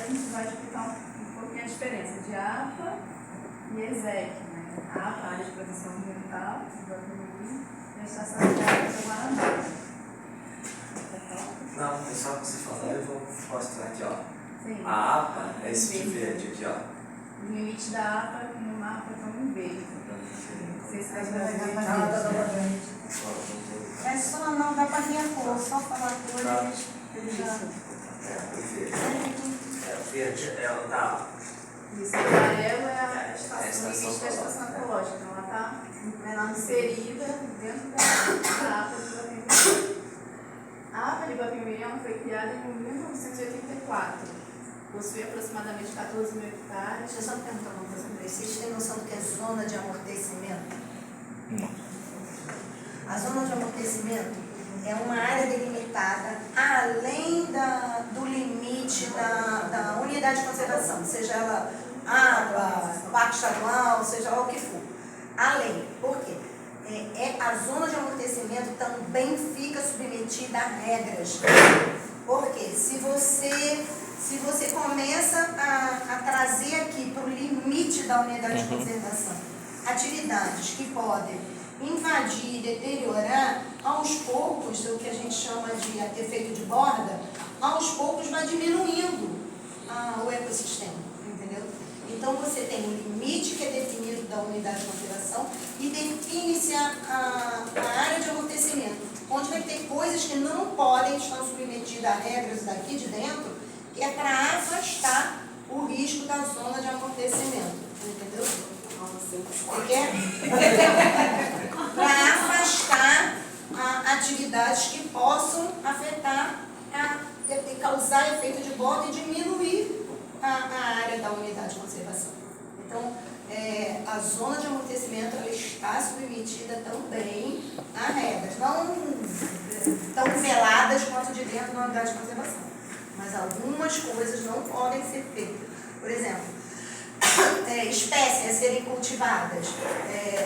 gente vai explicar um pouquinho a diferença de APA e ESEC, né? A APA, Área de Proteção Ambiental, e a Estação Ecológica do Guarani. Não, é só você falar, eu vou mostrar aqui, ó. Sim. A APA é esse de verde aqui, ó. O limite da APA no mapa estão em verde. Não sei se vai É só, não dá para ver a cor, só falar a cor eles já... O verde é o da APA. Isso, o amarelo é a estação, o limite da estação ecológica. Então ela está inserida dentro da APA de Guapimirim. A APA de Guapimirim foi criada em 1984. Possui aproximadamente 14 mil hectares. Deixa eu só perguntar uma coisa para vocês. Vocês têm noção do que é zona de amortecimento? Não. A zona de amortecimento é uma área delimitada além do limite da unidade de conservação, seja ela APA, Parque Estadual, seja lá o que for. Além, por quê? A zona de amortecimento também fica submetida a regras. Porque se você começa a trazer aqui para o limite da unidade de conservação atividades que podem invadir, deteriorar, aos poucos, o que a gente chama de efeito de borda, aos poucos vai diminuindo o ecossistema, entendeu? Então você tem um limite que é definido da unidade de conservação e define-se a área de amortecimento, onde vai ter coisas que não podem estar submetidas a regras daqui de dentro, que é para afastar o risco da zona de amortecimento, entendeu? Você quer? Para afastar atividades que possam afetar, causar efeito de borda e diminuir a área da unidade de conservação. Então, a zona de amortecimento ela está submetida também a regras, não tão veladas quanto de dentro da unidade de conservação, mas algumas coisas não podem ser feitas. Por exemplo, espécies a serem cultivadas.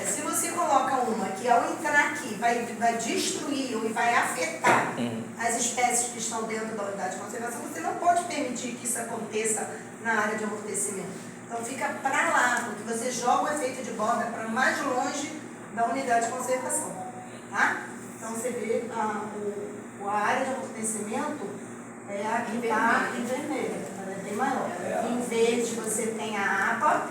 Se você coloca uma que ao entrar aqui vai destruir ou vai afetar as espécies que estão dentro da unidade de conservação, você não pode permitir que isso aconteça na área de amortecimento. Então fica para lá, porque você joga o efeito de borda para mais longe da unidade de conservação. Tá? Então você vê a área de amortecimento é a que está em vermelho, ela é bem maior. Em verde você tem a APA,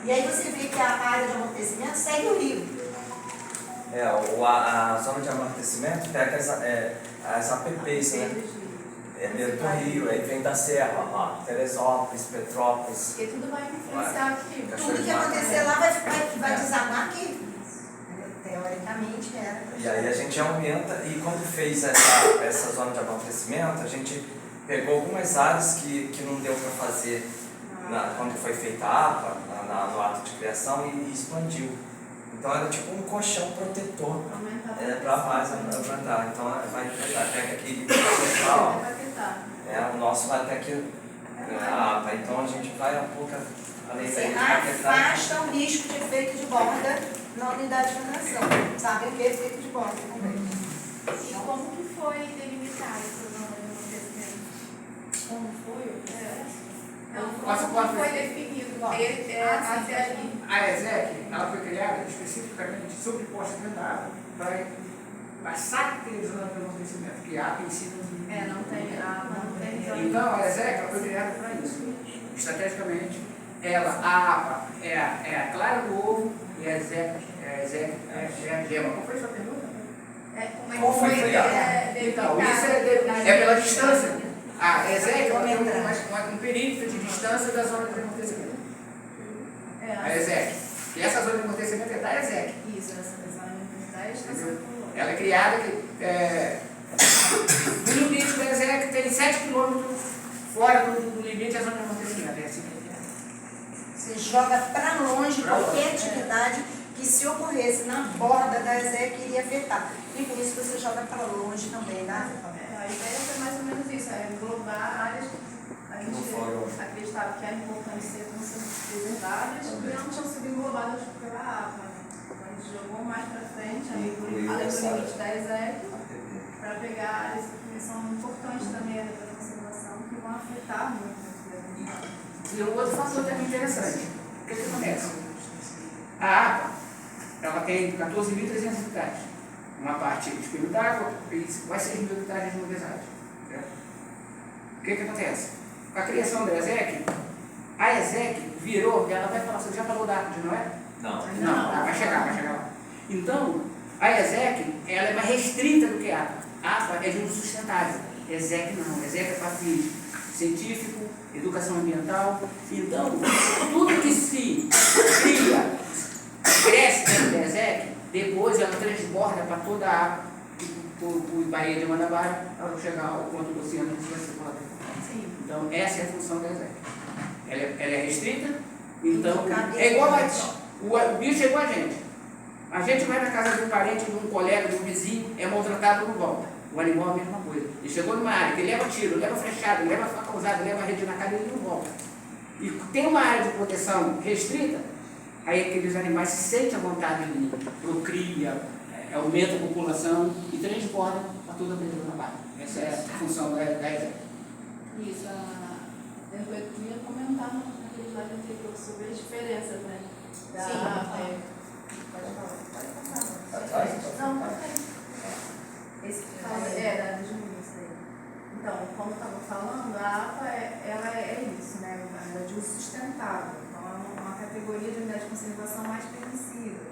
e aí você vê que a área de amortecimento segue o rio. A zona de amortecimento pega as APPs, né? É dentro do rio, aí vem da serra, lá, Teresópolis, Petrópolis. Porque tudo vai influenciar aqui. Tudo que acontecer lá vai desabar aqui. Teoricamente era. E aí a gente aumenta, e quando fez essa zona de amortecimento, a gente pegou algumas áreas que não deu para fazer quando foi feita a APA, no ato de criação, e expandiu. Então era tipo um colchão protetor para mais aumentar. Então pega aqui central, o nosso vai até aqui a APA. Então a gente vai um pouco além Você daí. afasta o risco de efeito de borda na unidade de conservação. Sabe o que é efeito de borda também? E como que foi delimitado essa zona de amortecimento? Como foi? Como foi definido até ali? A ESEC, ela foi criada especificamente sob posse de água para passar aquele zona de amortecimento, que há princípio de... Não tem. Então, a ESEC ela foi criada para isso. Estrategicamente, a APA é a clara do ovo e a ESEC é a gema. Qual foi a sua pergunta? Como foi Então, isso é pela distância. A ESEC tem um perímetro de distância da zona de amortecimento. A ESEC. E essa zona de amortecimento é da ESEC. Isso, essa zona de estação. Ela é criada no limite da ESEC, tem 7 km fora do limite da zona de amortecimento. É assim que é criada. Você joga para longe qualquer atividade que, se ocorresse na borda da ESEC, iria afetar. E com isso você joga para longe também, tá? A ideia foi mais ou menos isso, englobar áreas que a gente acreditava que era importante ser preservadas e não tinham sido englobadas pela APA. Então a gente jogou mais para frente, além do limite da ESEC, para pegar áreas que são importantes também para a conservação. afetar muito a vida. E um outro fator também interessante. O que acontece? A APA, ela tem 14.300 hectares. Uma parte de espelho d'água e quase 6.000 hectares de mobilidade. O que acontece? Com a criação da ESEC, a ESEC virou, ela vai falar, você já falou da APA, não é? Não. Não, vai chegar lá. Então, a ESEC, ela é mais restrita do que a APA. A APA é de uso sustentável. ESEC não. ESEC é para fins científico, educação ambiental. Então, tudo que se cria, cresce dentro da ESEC, depois ela transborda para toda a APA, por Baía de Guanabara, para chegar ao ponto do oceano que você pode. Então, essa é a função da ESEC. Ela é restrita, então, é igual o bicho é igual a gente. A gente vai na casa de um parente, de um colega, de um vizinho, é maltratado por volta. O animal é a mesma coisa. Ele chegou numa área que ele leva tiro, leva flechada, leva faca usada, leva rede na cara e ele não volta. E tem uma área de proteção restrita, aí aqueles animais se sentem à vontade de procria, aumenta a população e transborda para toda a beleza da barra. Essa é a função da ESEC. Isso, eu ia comentar naquele slide anterior sobre as diferenças, né? Da APA. Pode falar. Não, pode falar. Esse que fala da justiça aí. Então, como eu estava falando, a APA ela é isso, né? Ela é de uso sustentável. Então, é uma categoria de unidade de conservação mais permissiva.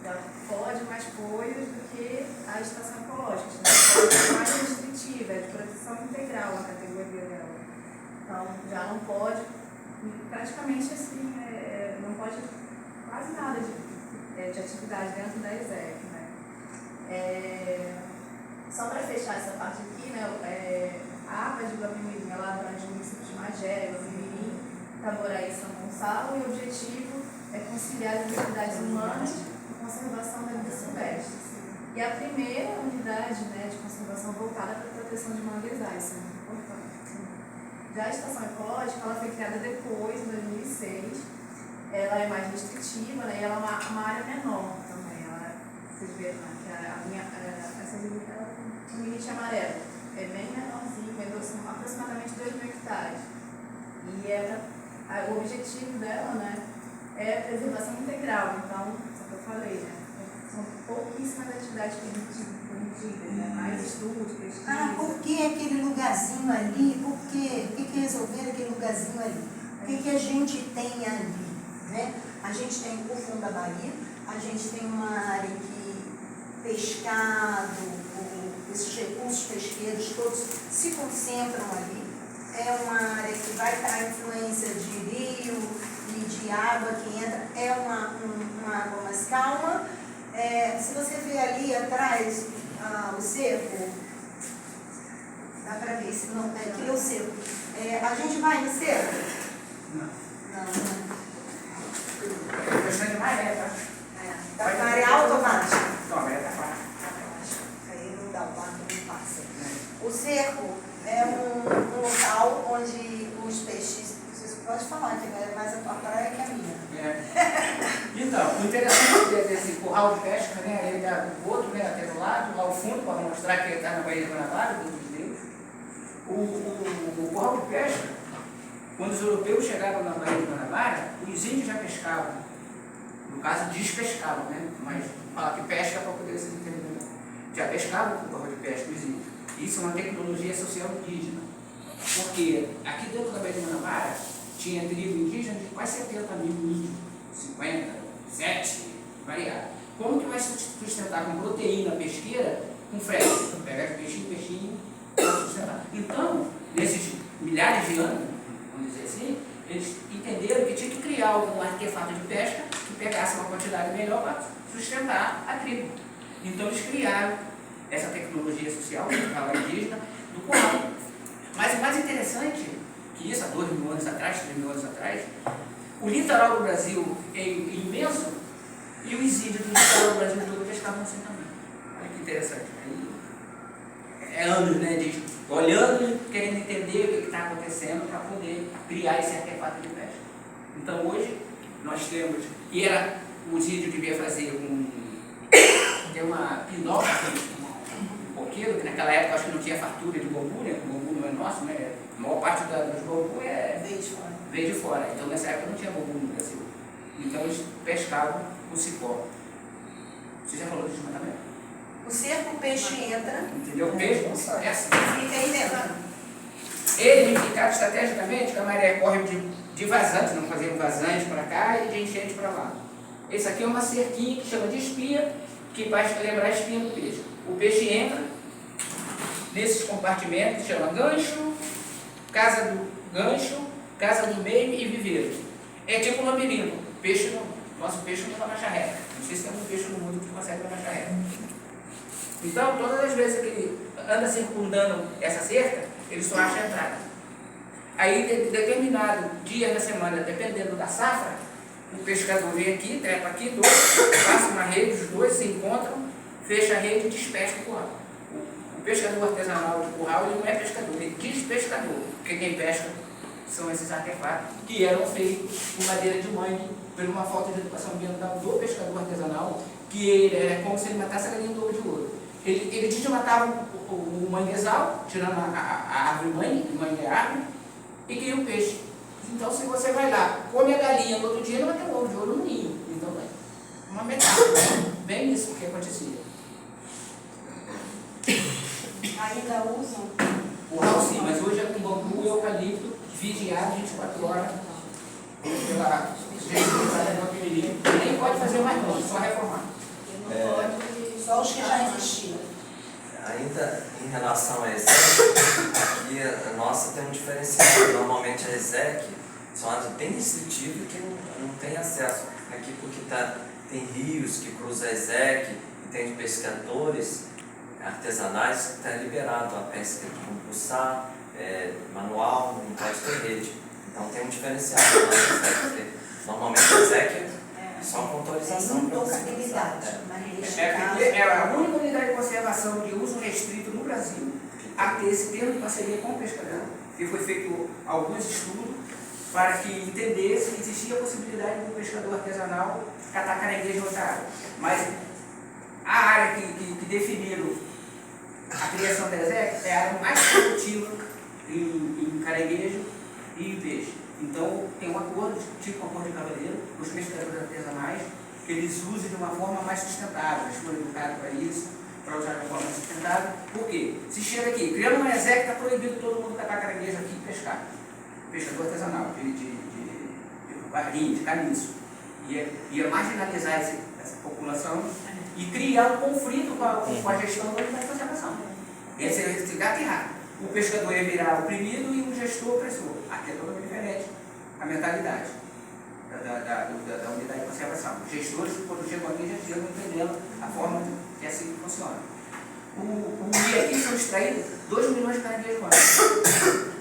Ela pode mais coisas do que a estação ecológica. A estação ecológica é mais restritiva, é de proteção integral a categoria dela. Então, já não pode, praticamente assim, não pode quase nada de atividade dentro da ESEC, né? Só para fechar essa parte aqui, né, a APA de Guapimirim, ela abrange o município de Magé, Guapimirim, Itaboraí e São Gonçalo, e o objetivo é conciliar as necessidades humanas e conservação da vida silvestre. E a primeira unidade, né, de conservação voltada para a proteção de manguezais, isso é muito importante. Já a estação ecológica, ela foi criada depois, em 2006, ela é mais restritiva, né, e ela é uma área menor também. Vocês viram, né, que essa o limite amarelo é bem menorzinho, são aproximadamente 2.000 hectares. E o objetivo dela, né, é a preservação integral. Então, só que eu falei, né, são pouquíssimas atividades permitidas, né, mais estudos, pesquisa. Por que aquele lugarzinho ali? Por que resolver aquele lugarzinho ali? O que a gente tem ali? Né? A gente tem o fundo da Bahia, a gente tem uma área que pescado, esses recursos pesqueiros todos se concentram ali. É uma área que vai estar a influência de rio e de água que entra, é uma água mais calma. Se você ver ali atrás o cerco, dá para ver, se não, aqui é o cerco. A gente vai no cerco? Não. Tá na área automática. Aí não dá, o barco não passa. O cerco é um local onde os peixes, vocês podem falar, que é mais a tua praia que a minha. Então, o interessante desse curral de pesca, né, ele dá o outro, né, até do lado, lá ao fundo, para mostrar que ele está na Baía de Guanabara, do Deus. O curral de pesca, quando os europeus chegaram na Baía de Guanabara, os índios já pescavam. No caso, despescavam, né? Mas fala que pesca para poder se entender. Já pescavam com o curral de pesca os índios. Isso é uma tecnologia social indígena. Porque aqui dentro da Baía de Guanabara tinha tribo indígena de quase 70 mil índios. 50, 7, variado. Como que vai se sustentar com proteína pesqueira com frete? Pega peixinho, para sustentar. Então, nesses milhares de anos, vamos dizer assim, eles entenderam que tinha que criar algum artefato de pesca que pegasse uma quantidade melhor para sustentar a tribo. Então eles criaram essa tecnologia social, indígena, do curral. Mas o mais interessante, que isso há 2.000 anos atrás, 3.000 anos atrás, o litoral do Brasil é imenso e os índios do litoral do Brasil todo pescavam assim também. Olha que interessante. Aí, anos, né, de olhando e querendo entender o que está acontecendo para poder criar esse artefato de pesca. Então hoje nós temos, e era os índios que devia fazer tem uma pinóquio, um coqueiro, que naquela época acho que não tinha fartura de bambu, né? O bambu não é nosso, né? A maior parte dos bambu Veio de fora. veio de fora. Então nessa época não tinha bambu no Brasil. Então eles pescavam o cipó. Você já falou de desmatamento? O cerco, o peixe entra, Entendeu? O peixe é assim. fica aí dentro. Ele ficava estrategicamente, que a maré corre de vazante, não fazia um vazante para cá e de enchente para lá. Esse aqui é uma cerquinha que chama de espinha, que vai lembrar a espinha do peixe. O peixe entra nesses compartimentos, que chama gancho, casa do meio e viveiro. É tipo um labirinto. Nosso peixe não vai marcha reta. Não sei se tem algum peixe no mundo que consegue marcha reta. Então, todas as vezes que ele anda circundando essa cerca, ele só acha a entrada. Aí, de determinado dia da semana, dependendo da safra, o pescador vem aqui, trepa aqui, passa uma rede, os dois se encontram, fecha a rede e despesca o curral. O pescador artesanal de curral, ele não é pescador, ele diz pescador, porque quem pesca são esses artefatos que eram feitos com madeira de mangue, por uma falta de educação ambiental do pescador artesanal, que ele é como se ele matasse a galinha do ovo de ouro. Ele desmatava o manguezal, tirando a árvore mangue é árvore, e cria um peixe. Então, se você vai lá, come a galinha no outro dia, não vai ter um ovo de ouro no ninho. Então, é uma metáfora. Bem isso que acontecia. Ainda usam. O ralo sim, mas hoje é com bambu e eucalipto, vigiado 24 horas pela nem pode fazer mais nada, só reformar. Não pode. Só os que já existiam. Ainda em relação a ESEC, aqui a nossa tem um diferencial. Normalmente a ESEC são áreas bem restritivas que não tem acesso. Aqui porque tem rios que cruzam a ESEC, e tem pescadores artesanais que está liberado a pesca de compulsar, manual, não pode ter rede. Então tem um diferencial na ESEC, porque normalmente a ESEC é só com autorização. Intocabilidade. É a única unidade de conservação de uso restrito no Brasil a ter esse termo de parceria com o pescador. E foi feito alguns estudos para que entendesse que existia a possibilidade do pescador artesanal catar caranguejo em outra área. Mas a área que definiram a criação da ESEC é a área mais produtiva em caranguejo e em peixe. Então, tem um acordo, tipo um acordo de cavaleiro, os pescadores artesanais, que eles usem de uma forma mais sustentável, eles foram educados para isso, para usar de uma forma sustentável. Por quê? Se chega aqui, criando uma ESEC, está proibido todo mundo catar caranguejo aqui e pescar. Pescador artesanal, de varinha, de caniço. Ia marginalizar essa população e criar um conflito com a gestão da unidade de conservação. Esse gato errado. O pescador ia virar oprimido e o gestor opressor. Aqui é totalmente diferente a mentalidade da unidade de conservação. Os gestores, quando chegam aqui, já chegam entendendo a forma que é assim que funciona. E aqui são extraídos 2 milhões de caranguejos por ano.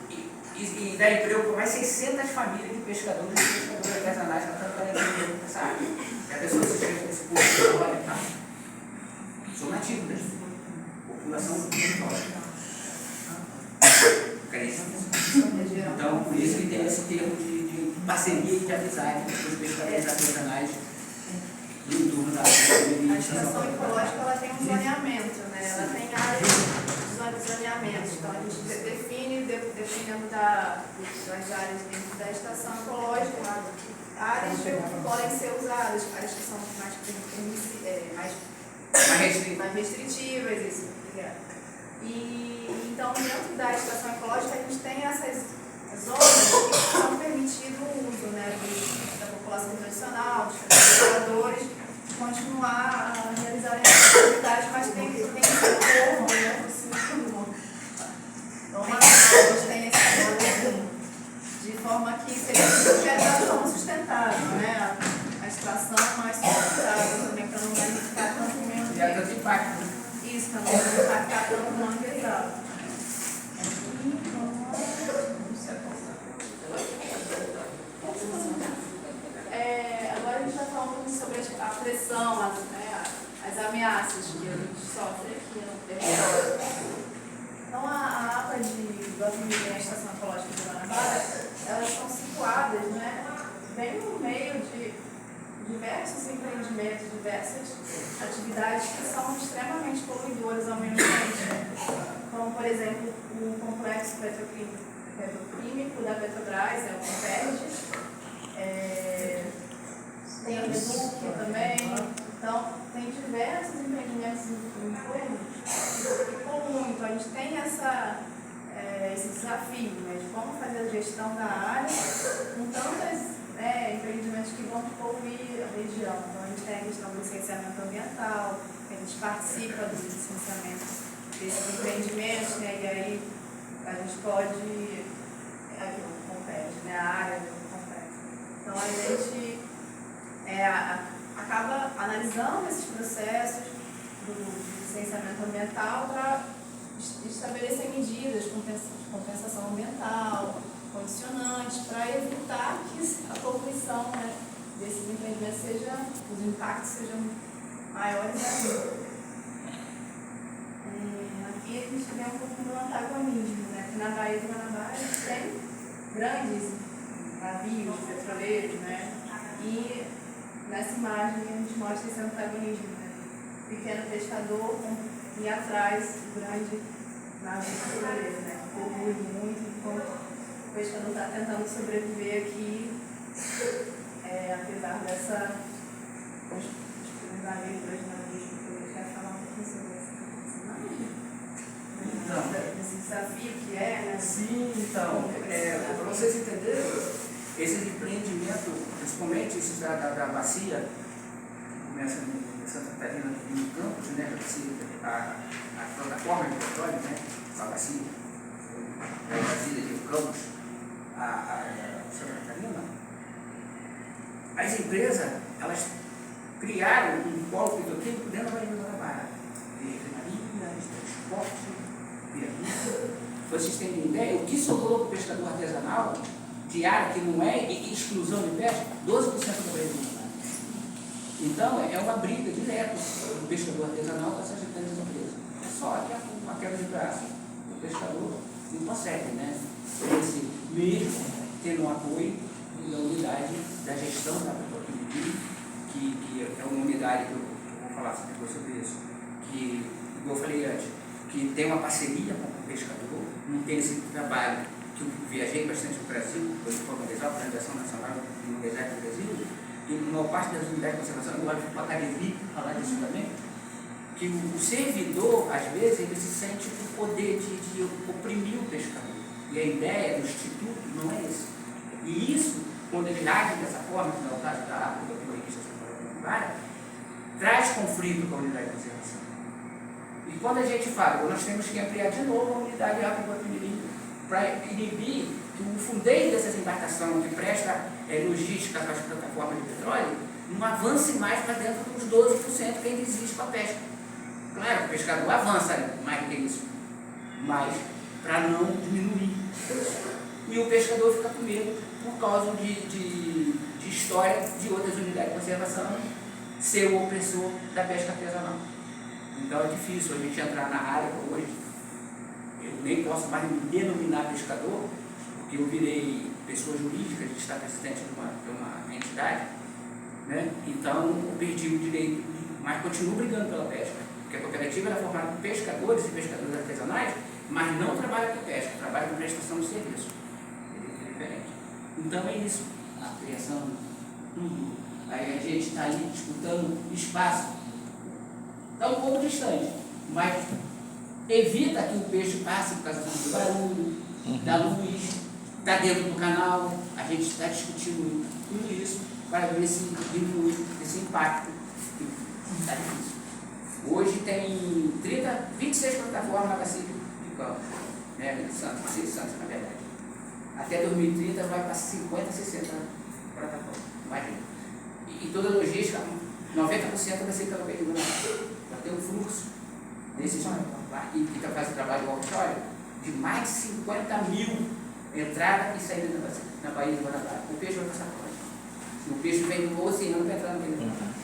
E dá emprego para mais 600 famílias de pescadores e pescadores artesanais que estão caranguejos nessa área. E a pessoa se chega nesse público, olha, são nativos dessa população histórica. Então, por isso que tem esse termo de parceria e de amizade com os pescadores artesanais do entorno da área. A estação ecológica ela tem um zoneamento, né? Ela tem áreas de zoneamento. Então, a gente define, dependendo das áreas dentro da estação ecológica, áreas que podem ser usadas, áreas que são mais restritivas, isso. E então, dentro da estação ecológica, a gente tem essas zonas que são permitido o uso, né, da população tradicional, dos pescadores, continuar a realizar essas atividades, mas tem que ser acordo, né? Normalmente, a gente tem esse acordo de forma que seja de forma sustentável, né? A extração mais sustentável também, para não danificar tanto o meio ambiente. E há tanto impacto. Isso, para não impactar tanto o manguezal. Agora a gente vai falar um pouco sobre a pressão, as ameaças que a gente sofre aqui no território. Então, a APA do Apimirim e a Estação Ecológica de Guanabara, elas estão situadas, né, bem no meio de diversos empreendimentos, diversas atividades que são extremamente poluidoras ao meio ambiente, como, por exemplo, o complexo petroquímico da Petrobras, é o Comperd. Tem o Reduc também. Então, tem diversos empreendimentos em torno que ficou muito. A gente tem esse desafio, né, de como fazer a gestão da área com tantos empreendimentos que vão poluir a região. Então, a gente tem a questão do licenciamento ambiental, a gente participa do licenciamento desses empreendimentos, né, e aí a gente pode, aqui o Comped, né, a área do Comped. Então, a gente acaba analisando esses processos do licenciamento ambiental para estabelecer medidas de compensação ambiental, condicionantes, para evitar que a poluição, né, desses empreendimentos os impactos sejam maiores ainda. Aqui a gente vê um pouco do antagonismo, né? Aqui na Baía do Guanabara a gente tem grandes navios petroleiros, né? E nessa imagem a gente mostra esse antagonismo, né? Pequeno pescador e atrás do grande navio petroleiro, né? Polui muito enquanto o pescador está tentando sobreviver aqui, apesar dessa navios petroleiros. Quer falar um pouquinho sobre essa imagem? Então, esse desafio que né? Sim, então, para vocês entenderem, esses empreendimentos, principalmente esses da bacia, que começa em Santa Catarina, em Campos, né, a plataforma de petróleo, né, a bacia, a Brasília de Campos, a Santa Catarina, as empresas, elas criaram um polo petroquímico dentro da Baía do Guanabara, de refinaria, de transporte, vocês terem ideia, o que sobrou para o pescador artesanal de área que não é exclusão de pesca, 12% do Baía do Guanabara. Então, é uma briga direta do pescador artesanal com essas grandes empresas. É só uma queda de braço. O pescador não consegue, né? Esse mesmo tendo o apoio da unidade da gestão da petroquímica, que é uma unidade que eu vou falar sobre isso, que, como eu falei antes, que tem uma parceria com o pescador, não tem esse trabalho que eu viajei bastante no Brasil, depois de formalizar a Organização Nacional de Universidade do Brasil, e uma parte das unidades de conservação, agora fui para a academia falar disso também, que o servidor, às vezes, ele se sente com o poder de oprimir o pescador. E a ideia do Instituto não é isso. E isso, quando ele age dessa forma, que é o caso da água, da biologista traz conflito com a unidade de conservação. E quando a gente fala, nós temos que ampliar de novo a unidade de água para inibir que o fundeio dessas embarcações que presta logística para as plataformas de petróleo não avance mais para dentro dos 12% que ainda existe para a pesca. Claro, o pescador avança mais do que isso, mas para não diminuir isso. E o pescador fica com medo por causa de história de outras unidades de conservação ser o opressor da pesca artesanal. Então é difícil a gente entrar na área hoje. Eu nem posso mais me denominar pescador, porque eu virei pessoa jurídica, de estar presidente de uma entidade, né? Então eu perdi o direito, mas continuo brigando pela pesca, porque a cooperativa era formada por pescadores e pescadores artesanais, mas não trabalha com pesca, trabalha com prestação de serviço. É diferente. Então é isso, a criação, tudo. Aí a gente está ali disputando espaço. Está um pouco distante, mas evita que o peixe passe por causa do barulho, da luz, está dentro do canal. A gente está discutindo tudo isso para ver se diminui esse impacto. Está difícil. Hoje tem 26 plataformas na bacia de Campos, né? Santos, na verdade. Até 2030 vai para 50, 60 plataformas. Imagina. E toda a logística, 90% vai ser pela Baía do Guanabara. Vai ter um fluxo desses barquinhos que fazem trabalho offshore de mais de 50 mil entrada e saída na Baía do Guanabara. O peixe vai passar por lá. O peixe vem do oceano para entrar na Baía do Guanabara.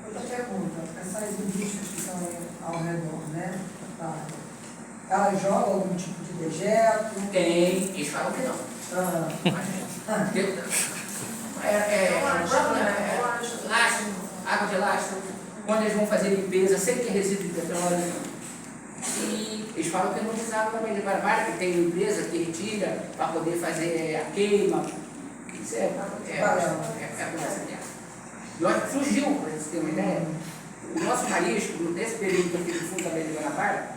Outra pergunta, essas indústrias que estão ao redor, né? Elas jogam algum tipo de dejeto? Tem, eles falam que não. Lastro, água de lastro, quando eles vão fazer limpeza, sempre tem resíduo de petróleo. E eles falam que tem muitas águas na Baía de Guanabara, que tem empresa que retira para poder fazer a queima. Isso é conversa dela. Surgiu, para vocês terem uma ideia, o nosso marisco, nesse período que eu fiz no fundo da Baía de Guanabara,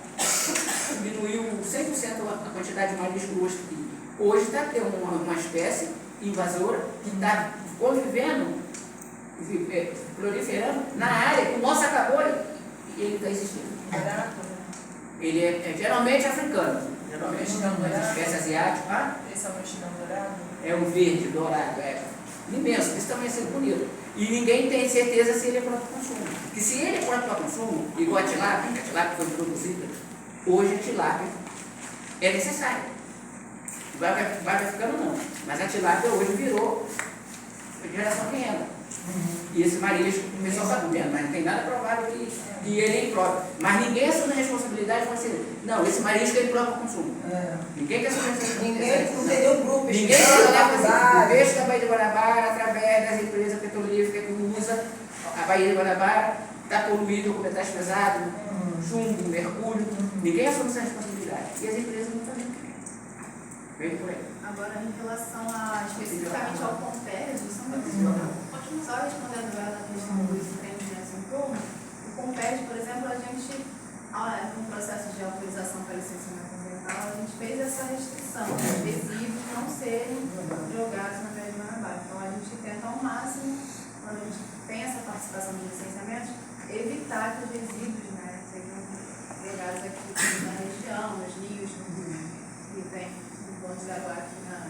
diminuiu 100% a quantidade de marisco hoje aqui. Hoje está tendo uma espécie invasora que está convivendo, proliferando na área que o nosso acabou e ele está existindo. Ele é geralmente africano, geralmente não é espécie asiática. Ah? Esse é o mexilhão dourado? É um verde, dourado, imenso, isso também é ser bonito. E ninguém tem certeza se ele é próprio para consumo. Porque se ele é próprio para consumo, igual a tilápia, que a tilápia foi produzida, hoje a tilápia é necessária. Vai ficando não. Mas a tilápia hoje virou geração de renda. E esse marisco, o pessoal está comendo, mas não tem nada provado que ele é impróprio. Mas ninguém assume a responsabilidade de você. Não, esse marisco é impróprio para consumo. Ninguém quer assumir a responsabilidade. Não entendeu o grupo. Ninguém vai olhar para o peixe da Baía de Guanabara através das empresas petrolíferas que usa a Baía de Guanabara, está poluído com metais pesados, chumbo, mercúrio. Ninguém assume essa responsabilidade. E as empresas não também. Vem por aí. Agora, em relação especificamente ao Compés, só respondendo ela a questão dos empreendimentos em torno, o Compés, por exemplo, a gente, no processo de autorização para licenciamento ambiental, a gente fez essa restrição, os resíduos não serem jogados na Baía de Guanabara. Então, a gente tenta ao máximo, quando a gente tem essa participação de licenciamento, evitar que os resíduos sejam jogados aqui na região, nos rios, que vem do Bonde da Água aqui na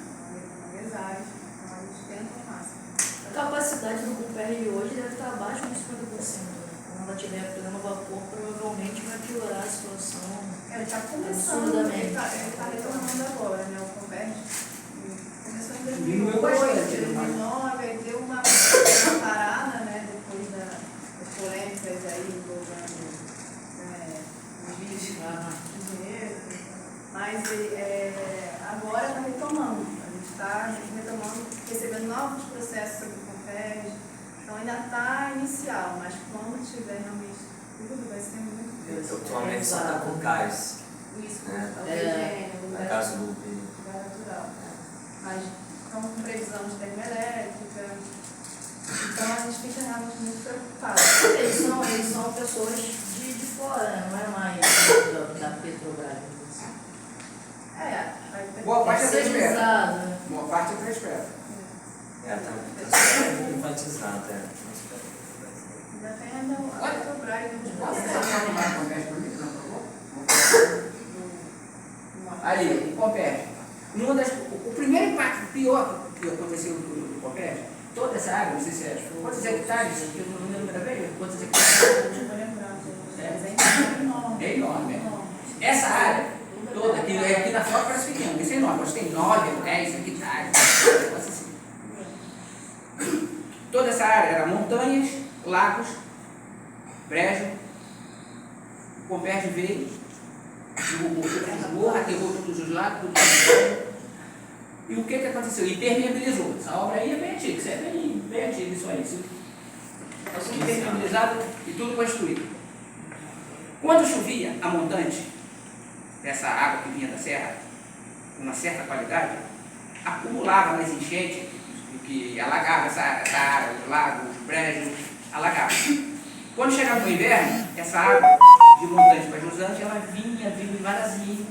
Manguezais. Então, a gente tenta ao máximo. A capacidade do CUPR hoje deve estar abaixo de 50%. Quando ela tiver pleno vapor, provavelmente vai piorar a situação. Ele está começando, ele está retornando agora, né? O Convert começou em 2008, 2009, aí deu uma parada, né? Depois das polêmicas aí envolvendo os vídeos de dinheiro. Mas agora está retomando. A gente está retomando, recebendo novos processos sobre o Convert. Então ainda está inicial, mas quando tiver realmente tudo, vai ser muito difícil. Atualmente só está com gás. Isso, Na casa do gás natural. Mas estamos com previsão de termoelétrica. Então a gente fica realmente muito preocupado. Eles são pessoas de fora, né? Não é mais da Petrobras. Boa parte é da espera. Terceirizado. Boa parte é da espera. Está privatizado, Ainda tem a Petrobras no Pode processo. passar uma conversa comigo, não, por favor? Aí, o Compés. O primeiro impacto pior que aconteceu no Compés, toda essa área, não sei se é quantos hectares, eu não lembro da vez, quantos hectares? É enorme. Essa área toda, que aqui na foto parece pequeno, isso é enorme, mas tem 9, 10 hectares, assim. Toda essa área era montanhas, lagos, brejo, o Compés veio, aterrou todos os lagos, todos os brejos. E o que aconteceu? Impermeabilizou. Essa obra aí é bem antiga, isso é bem antigo isso aí. Está tudo impermeabilizado e tudo construído. Quando chovia a montante, essa água que vinha da serra, com uma certa qualidade, acumulava nas enchentes, que alagava essa área, os lagos, os brejos, alagava. Quando chegava no inverno, essa água de montante para jusante, ela vinha devagarinho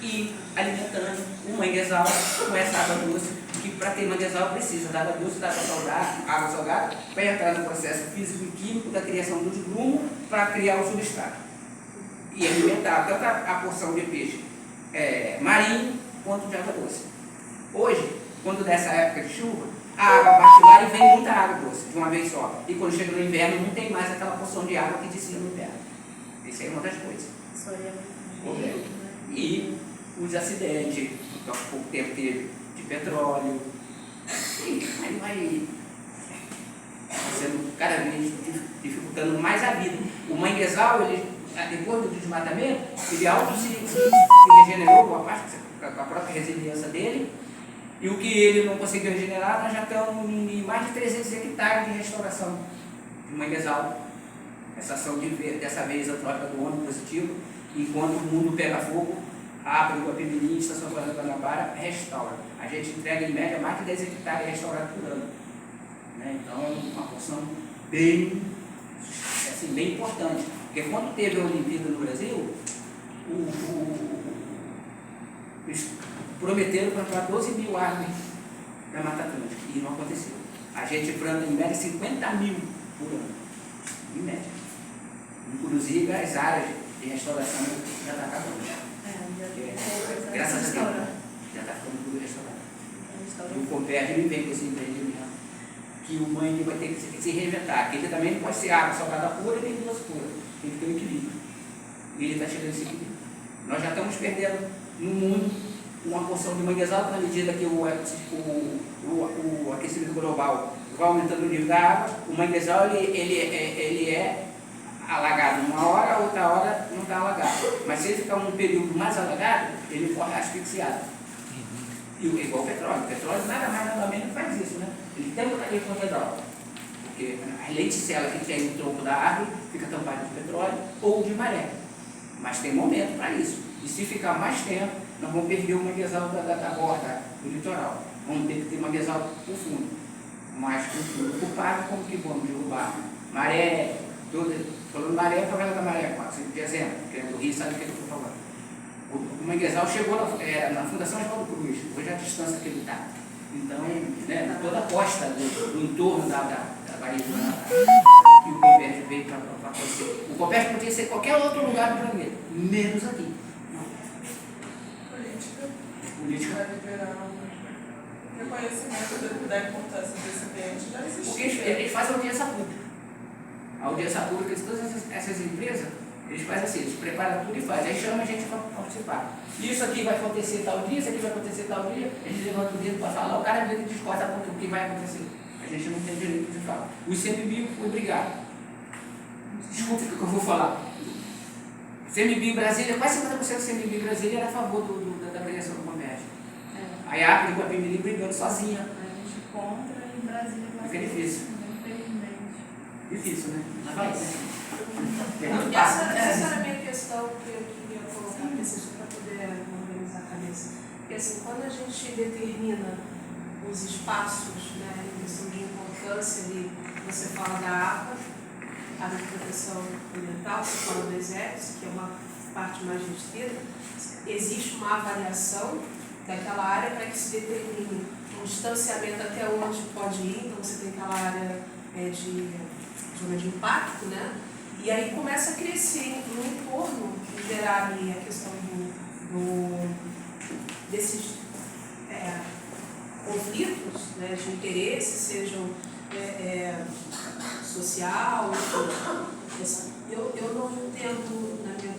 e alimentando o manguezal com essa água doce, que para ter manguezal precisa da água doce, da água salgada, para entrar no processo físico e químico da criação dos grumos para criar o substrato. E alimentar tanto a porção de peixe marinho quanto de água doce. Hoje, quando dessa época de chuva, a água bate lá e vem muita água doce, de uma vez só. E quando chega no inverno, não tem mais aquela porção de água que descia no inverno. Isso aí é uma das coisas. Isso aí é muito perigo, né? E os acidentes, que há pouco tempo teve, de petróleo. E aí vai sendo cada vez dificultando mais a vida. O manguezal, ele, depois do desmatamento, ele se regenerou com a própria resiliência dele. E o que ele não conseguiu regenerar, nós já estamos em mais de 300 hectares de restauração de manguezal. Essa ação dessa vez antrópica do ônibus positivo enquanto o mundo pega fogo, a APA, o Guapimirim, a Estação Fazenda Guanabara restaura. A gente entrega em média mais de 10 hectares restaurados por ano. Né? Então é uma porção bem importante. Porque quando teve a Olimpíada no Brasil, eles prometeram plantar 12 mil árvores na Mata Atlântica, e não aconteceu. A gente planta em média 50 mil por ano, em média. Inclusive as áreas de restauração já estão acabando. Graças a Deus, já está ficando tudo restaurado. E o Comperj ele vem com esse empreendimento, que o mãe vai ter que se reinventar, porque ele também não pode ser água salgada pura e nem duas puras, tem que ter um equilíbrio. E ele está chegando esse equilíbrio. Nós já estamos perdendo no mundo uma porção de manguezal na medida que o aquecimento global vai aumentando o nível da água. O manguezal ele é alagado uma hora, outra hora não está alagado. Mas se ele ficar um período mais alagado, ele morre asfixiado. E igual o petróleo. O petróleo nada mais nada menos faz isso, né? Ele tem que estar com manguezal. Porque a lenticela que tem no tronco da árvore fica tampada de petróleo ou de maré. Mas tem momento para isso. E se ficar mais tempo, nós vamos perder o manguezal da borda do litoral. Vamos ter que ter manguezal profundo. Mas por parte, como que vamos derrubar? Maré, falando maré, a favela da Maré, de exemplo, que é do Rio, sabe o que eu estou falando. O manguezal chegou na Fundação Oswaldo Cruz, hoje é a distância que ele está. Então, né, toda a costa do entorno da Baía do Guanabara, que o Comperj veio para acontecer. O Comperj podia ser qualquer outro lugar do planeta, menos aqui. Política vai liberar um reconhecimento da importância desse ambiente, já existe. Porque eles fazem audiência pública. A audiência pública de todas essas empresas, eles fazem assim, eles preparam tudo e fazem. Aí chama a gente para participar. Isso aqui vai acontecer tal dia, isso aqui vai acontecer tal dia, a gente levanta o dedo para falar, o cara vem e discorda o que vai acontecer. A gente não tem direito de falar. O ICMBio foi obrigado. Desculpa o que eu vou falar. ICMBio Brasília, quase 50% do ICMBio Brasília era a favor da criação do comércio. Aí a APA e o Guapimirim brigando sozinha. A gente contra e Brasília vai Fica difícil. Infelizmente. Difícil, né? Mas vai, né? Essa era a minha questão que eu queria colocar aqui, para poder organizar a cabeça. Porque assim, quando a gente determina os espaços, né, em questão de importância ali, você fala da APA, área de proteção ambiental, você fala do exército, que é uma parte mais restrita, existe uma avaliação daquela área para que se determine um distanciamento até onde pode ir, então você tem aquela área de zona de impacto, né? E aí começa a crescer no entorno e gerar ali a questão desses conflitos, né, de interesse, sejam social, eu não entendo, na minha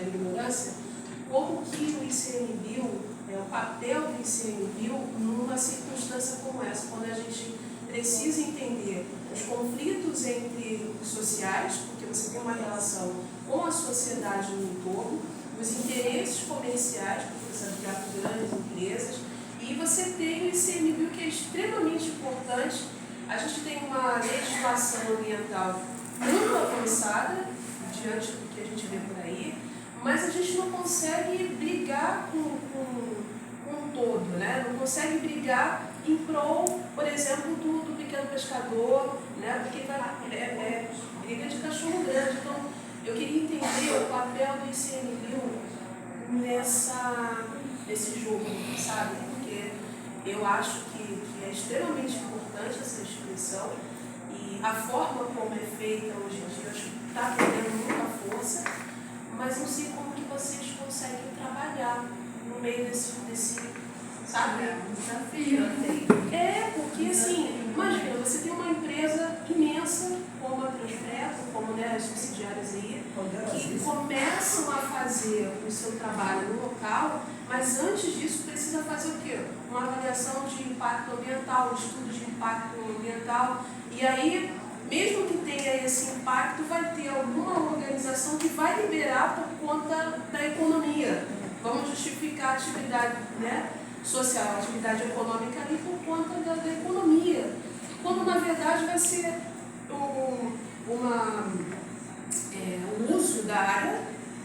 ignorância, como que o ICMBio, o papel do ICMBio numa circunstância como essa, quando a gente precisa entender os conflitos entre os sociais, porque você tem uma relação com a sociedade no entorno, os interesses comerciais, porque você trata de grandes empresas, e você tem o ICMBio, que é extremamente importante. A gente tem uma legislação ambiental muito avançada, diante do que a gente vê por aí, mas a gente não consegue brigar com um todo, né? Não consegue brigar em prol, por exemplo, do pequeno pescador, né? Porque é briga de cachorro grande. Então, eu queria entender o papel do ICMBio nesse jogo, sabe? Porque eu acho que é extremamente importante essa instituição e a forma como é feita hoje em dia, acho que está perdendo muita força, mas não sei como que vocês conseguem trabalhar no meio desse sabe? Desafio. Porque assim, imagina, você tem uma empresa imensa, como a Transfreto, como, né, as subsidiárias aí, que começam a fazer o seu trabalho no local, mas antes disso precisa fazer o quê? Uma avaliação de impacto ambiental, um estudo de impacto ambiental, e aí, mesmo que tenha esse impacto, vai ter alguma organização que vai liberar por conta da economia. Vamos justificar a atividade, né, social, a atividade econômica ali por conta da economia. Quando na verdade vai ser o uso da área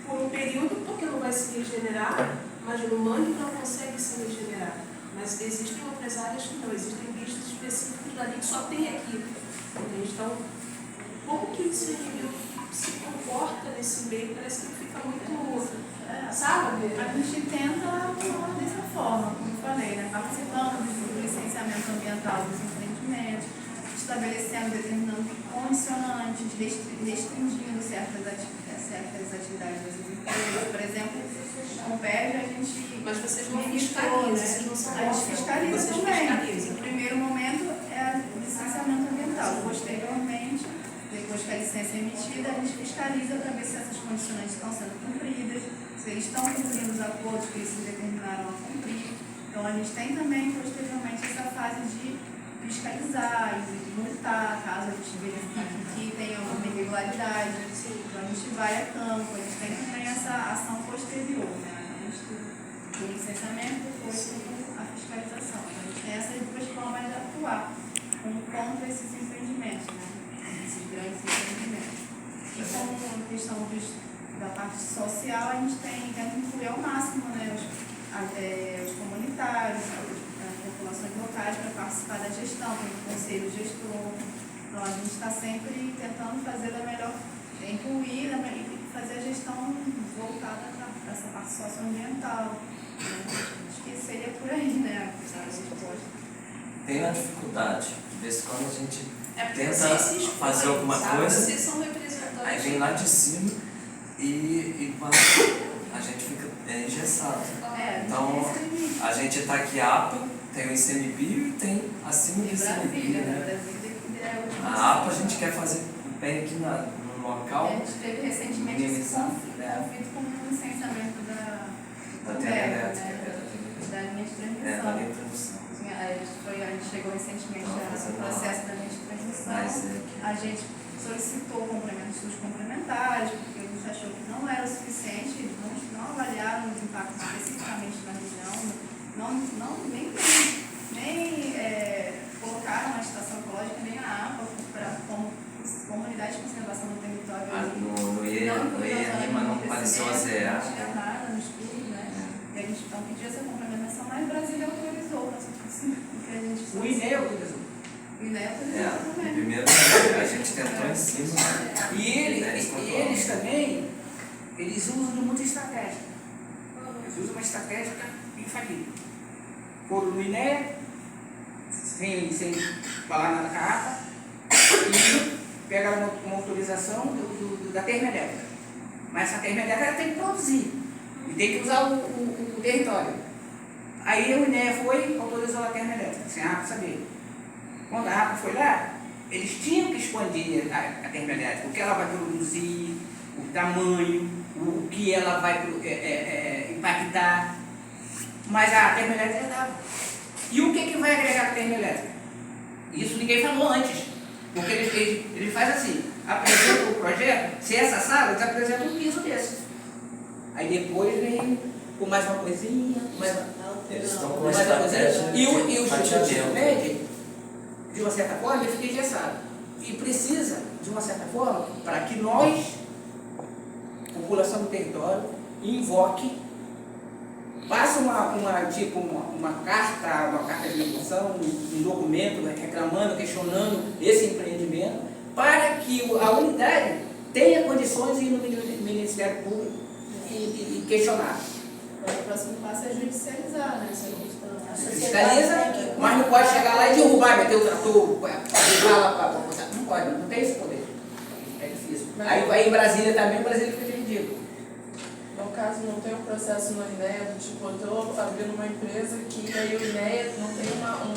por um período, porque não vai se regenerar, mas no mangue não consegue se regenerar. Mas existem outras áreas que não, existem bichos específicos dali que só tem aqui. Entende? Então, como que o ICMBio se comporta nesse meio? Parece que fica muito, sabe? A gente tenta atuar dessa forma, como eu falei, né? Participando do licenciamento ambiental dos empreendimentos, estabelecendo determinando condicionantes, restringindo certas atividades das empresas. Por exemplo, com o PERJ a gente... Mas vocês não fiscalizam, fiscalizam, vocês não são a gente fiscaliza vocês também. fiscalizam. No primeiro momento é licenciamento ambiental. Posteriormente, depois que a licença é emitida, a gente fiscaliza para ver se essas condicionantes estão sendo cumpridas, se eles estão cumprindo os acordos que eles se determinaram a cumprir. Então a gente tem também, posteriormente, essa fase de fiscalizar e de multar, caso a gente verifique que tem alguma irregularidade. Então a gente vai a campo, a gente tem também essa ação posterior, né? Do licenciamento, depois a fiscalização. Então, a gente tem essas duas formas de atuar contra esses empreendimentos, né? Esses grandes empreendimentos. E como a questão da parte social, a gente tenta incluir ao máximo, né, os comunitários, as populações locais para participar da gestão, tem o conselho gestor. Então a gente está sempre tentando fazer da melhor, incluir e fazer a gestão voltada para essa parte socioambiental. Acho que seria por aí, né? A resposta. Tem uma dificuldade, de vez em quando a gente É porque tenta vocês se expõem, fazer alguma sabe? coisa, Vocês são representantes. aí vem lá de cima e quando a gente fica engessado. Então, a gente está aqui APA, tem o ICMBio e tem acima do ICMBio, né? A APA a gente quer fazer bem aqui no local. A gente teve recentemente esse conflito com o licenciamento da linha de transmissão. Da linha de transmissão. A gente chegou recentemente no processo da linha de transmissão. A gente solicitou complementos complementares, porque a gente achou que não era o suficiente, não avaliaram os impactos especificamente na região, nem colocaram a estação ecológica nem a APA como comunidade de conservação do território. No IENIMA não apareceu a zerar. Não tinha nada no estudo, né? E a gente então pediu essa complementação, mas Brasília autorizou, O INE autorizou. O INE autorizou também. Primeiro a gente tentou em cima. E eles também, eles usam de muita estratégia. Eles usam uma estratégia infalível. Foram no INE, sem falar nada com a APA, e pegaram uma autorização da termoelétrica. Mas essa termoelétrica tem que produzir e tem que usar o território. Aí o INE foi, autorizou a termoelétrica, sem a APA saber. Quando a APA foi lá, eles tinham que expandir a termoelétrica, o que ela vai produzir, o tamanho, o que ela vai impactar. Mas a termoelétrica já dava. E o que vai agregar a termoelétrica? Isso ninguém falou antes. Porque ele faz assim, apresenta o projeto, se essa sala, eles apresentam um piso desse. Aí depois vem com mais uma coisinha, mais uma... Eles estão com mais uma uma coisinha. estratégia E o fatiamento. médio, de uma certa forma, ele fica engessado. E precisa, de uma certa forma, para que nós, população do território, invoque, passe uma carta de intenção, um documento reclamando, questionando esse empreendimento, para que a unidade tenha condições de ir no Ministério Público e questionar. O próximo passo é judicializar, né? Essa questão. Fiscaliza, mas não pode chegar lá e derrubar, meter o trator, derrubar lá para botar. Não pode, não tem esse poder. É difícil. Aí em Brasília também, Brasília fica dividido. No caso, não tem um processo no INEA, do tipo, eu estou abrindo uma empresa que aí o INEA não tem uma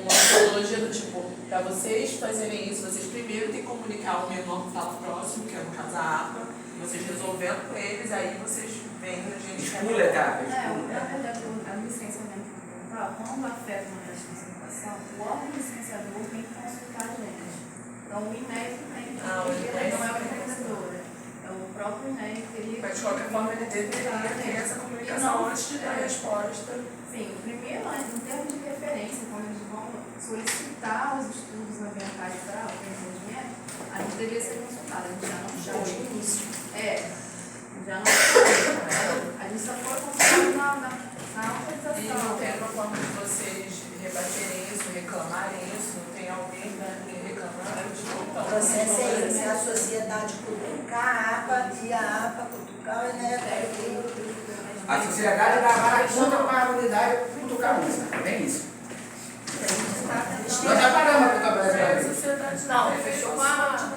metodologia do tipo, para vocês fazerem isso, vocês primeiro têm que comunicar o menor que está próximo, que é no caso a APA, vocês resolvendo com eles, aí vocês vêm a gente... Expulha, tá? Na verdade, a licenciamento ambiental, quando afeta uma concentração, o órgão licenciador tem que consultar a gente. Então, o INEA tem que não é o empreendedor, é o próprio INEA que teria. Mas de qualquer forma, ele deveria ter essa comunicação antes de dar a resposta. Sim, primeiro, em termos de referência, quando eles vão solicitar os estudos ambientais para o empreendimento, a gente deveria ser consultado, a gente já não foi. Já não foi. reclamarem isso, tem alguém, né, reclamando, tipo, então, O processo é esse, a sociedade cutucar a APA e a APA cutucar o INEA. A sociedade da vara contra com a unidade cutucar a música. É bem isso. Nós já paramos com o Brasil. Não, fechou com a...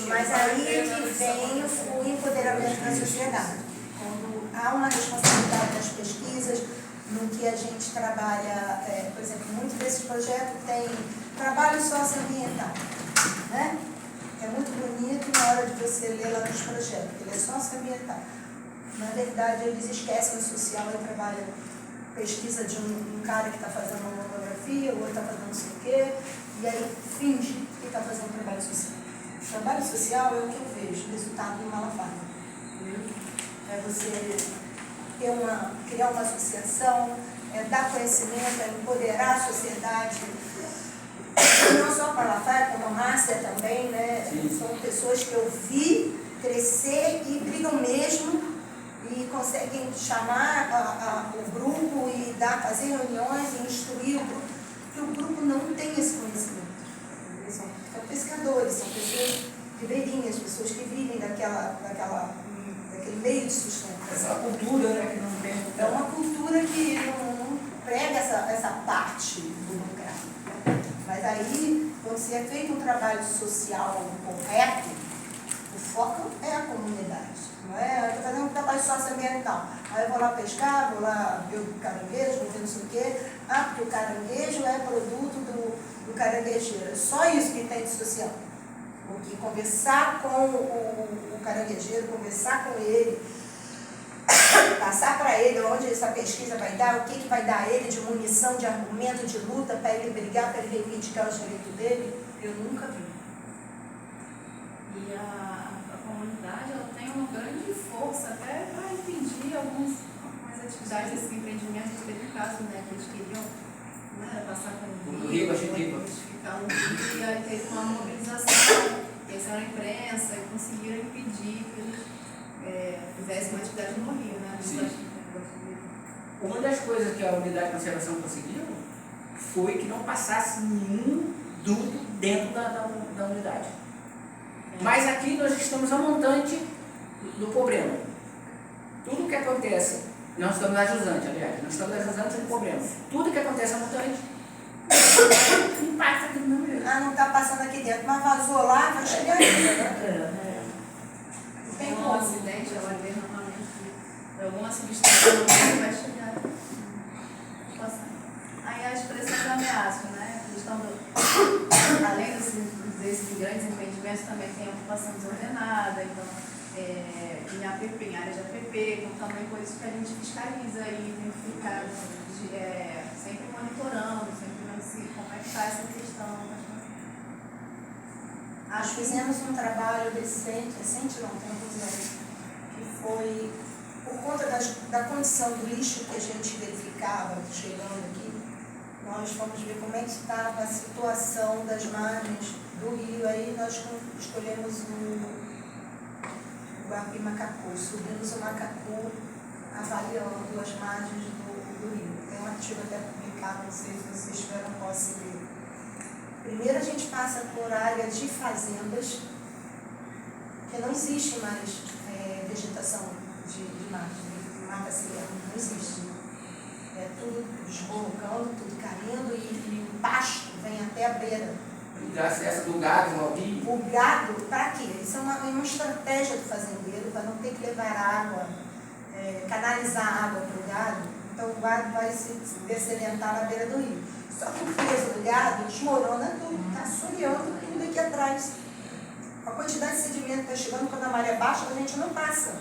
Mas aí é que vem o empoderamento da sociedade. Quando há uma responsabilidade das pesquisas, no que a gente trabalha, por exemplo, muito desses projetos tem trabalho socioambiental, né? É muito bonito na hora de você ler lá nos projetos, ele é socioambiental. Na verdade, eles esquecem o social e trabalham pesquisa de um cara que está fazendo uma monografia, o outro está fazendo não sei o quê, e aí finge que está fazendo trabalho social. O trabalho social é o que eu vejo, o resultado do Malafaia. É você criar uma associação, dar conhecimento, empoderar a sociedade. Não só para Malafaia, como a Márcia também, né? Sim. São pessoas que eu vi crescer e brigam mesmo e conseguem chamar o grupo e fazer reuniões e instruir o grupo, porque o grupo não tem esse conhecimento. Eles são pescadores, são pessoas ribeirinhas, pessoas que vivem daquele meio de sustento. Essa cultura, né, que não tem. É uma cultura que não prega essa parte do lucro. Mas aí, quando se é feito um trabalho social correto, o foco é a comunidade. Não é? Eu estou fazendo um trabalho socioambiental. Aí eu vou lá pescar, vou lá ver o caranguejo, vou ver não sei o quê. Ah, porque o caranguejo é produto do caranguejeiro. É só isso que tem de social. Porque conversar com o caranguejeiro, conversar com ele, passar para ele onde essa pesquisa vai dar, o que vai dar a ele de munição, de argumento, de luta, para ele brigar, para ele reivindicar os direitos dele, eu nunca vi. E a comunidade ela tem uma grande força até para impedir algumas atividades desses empreendimentos. Teve um caso, né, que eles queriam, né, passar com O Rio, a Chiquipa. ficar no Rio, e aí teve uma mobilização, eles eram a imprensa e conseguiram impedir que eles fizessem uma atividade no Rio, né? Sim. Uma das coisas que a unidade de conservação conseguiu foi que não passasse nenhum duto dentro da unidade. Mas aqui nós estamos a montante do problema. Tudo que acontece, nós estamos a jusante, aliás, nós estamos a jusante do problema. Tudo que acontece a montante impacta aqui no meu jeito. Ah, não está passando aqui dentro, mas vazou lá, vai chegar aqui, né? Tem um acidente, ela vê normalmente que alguma substância no meio vai chegar. Aí a expressão de ameaça, né? A questão além desses grandes empreendimentos, também tem a ocupação desordenada, então, em APP, em área de APP, então também coisas que a gente fiscaliza e tem que ficar sempre monitorando, sempre vendo como é que está essa questão. Nós fizemos um trabalho recente não, tem alguns anos, que foi por conta da condição do lixo que a gente verificava chegando aqui, nós fomos ver como é que estava a situação das margens do rio, aí nós escolhemos o Guapi Macacu, subimos o Macacu avaliando as margens do rio. Tem um artigo até publicado, não sei se vocês tiveram posse dele. Primeiro a gente passa por área de fazendas, que não existe mais vegetação de mata ciliar, não existe. É tudo desborrocando, tudo caindo e o pasto vem até a beira. O acesso do gado ao rio. O gado, para quê? Isso é uma estratégia do fazendeiro, para não ter que levar água, canalizar água para o gado. Então o gado vai se dessedentar na beira do rio. Só que o peso do gado desmorona tudo, está assoreando tudo aqui atrás. A quantidade de sedimento que está chegando quando a maré baixa, a gente não passa.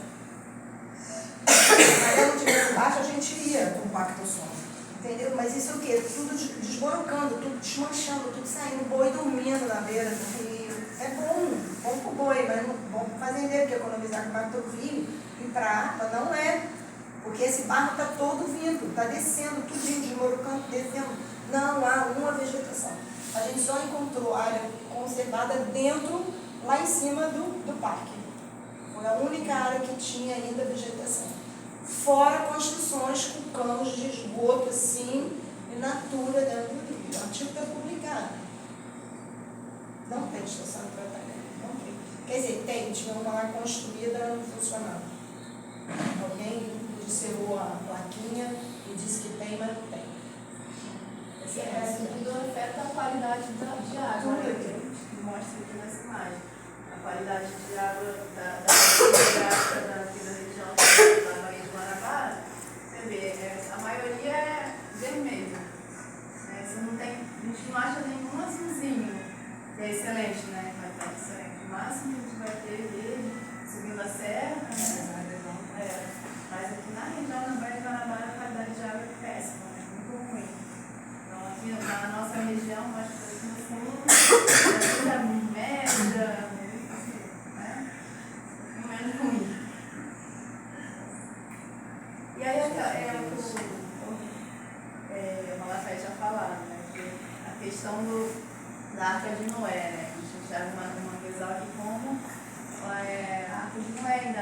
Se a maré não estivesse baixa, a gente ia para o pacto sono. Entendeu? Mas isso é o quê? Tudo desborocando, tudo desmanchando, tudo saindo, boi dormindo na beira do rio. É bom para o boi, mas não bom para o fazendeiro, que economizar com o barro do rio e para a APA não é. Porque esse barro está todo vindo, está descendo, tudo desmorocando, descendo. Não há uma vegetação. A gente só encontrou área conservada dentro, lá em cima do parque. Foi a única área que tinha ainda vegetação. Fora construções com canos de esgoto assim, natura dentro do rio. O artigo está publicado. Não tem estação de tratamento, não tem. Quer dizer, tem, tinha uma lá construída não funcionando. Alguém descerrou a plaquinha e disse que tem, mas não tem. Essa é a Isso realidade. tudo afeta a qualidade de água, Tudo né? aqui. Que mostra aqui nessa imagem. A qualidade de água da hidrográfica daqui da região da Baía de Guanabara, você vê, a maioria é vermelha. Né? Você não tem, a gente não acha nenhum azulzinho, que é excelente, né? Vai estar excelente. O máximo que a gente vai ter verde, subindo a serra, né? Mas aqui na região da Baía de Guanabara a qualidade de água é péssima, né? Muito ruim. Então aqui na nossa região, acho que aqui no fundo, é média, né? Um pouquinho mais ruim. E aí é o que o Malafaia tinha falado, né? Que a questão da Arca de Noé, né? A gente já viu uma visão aqui como a Arca de Noé ainda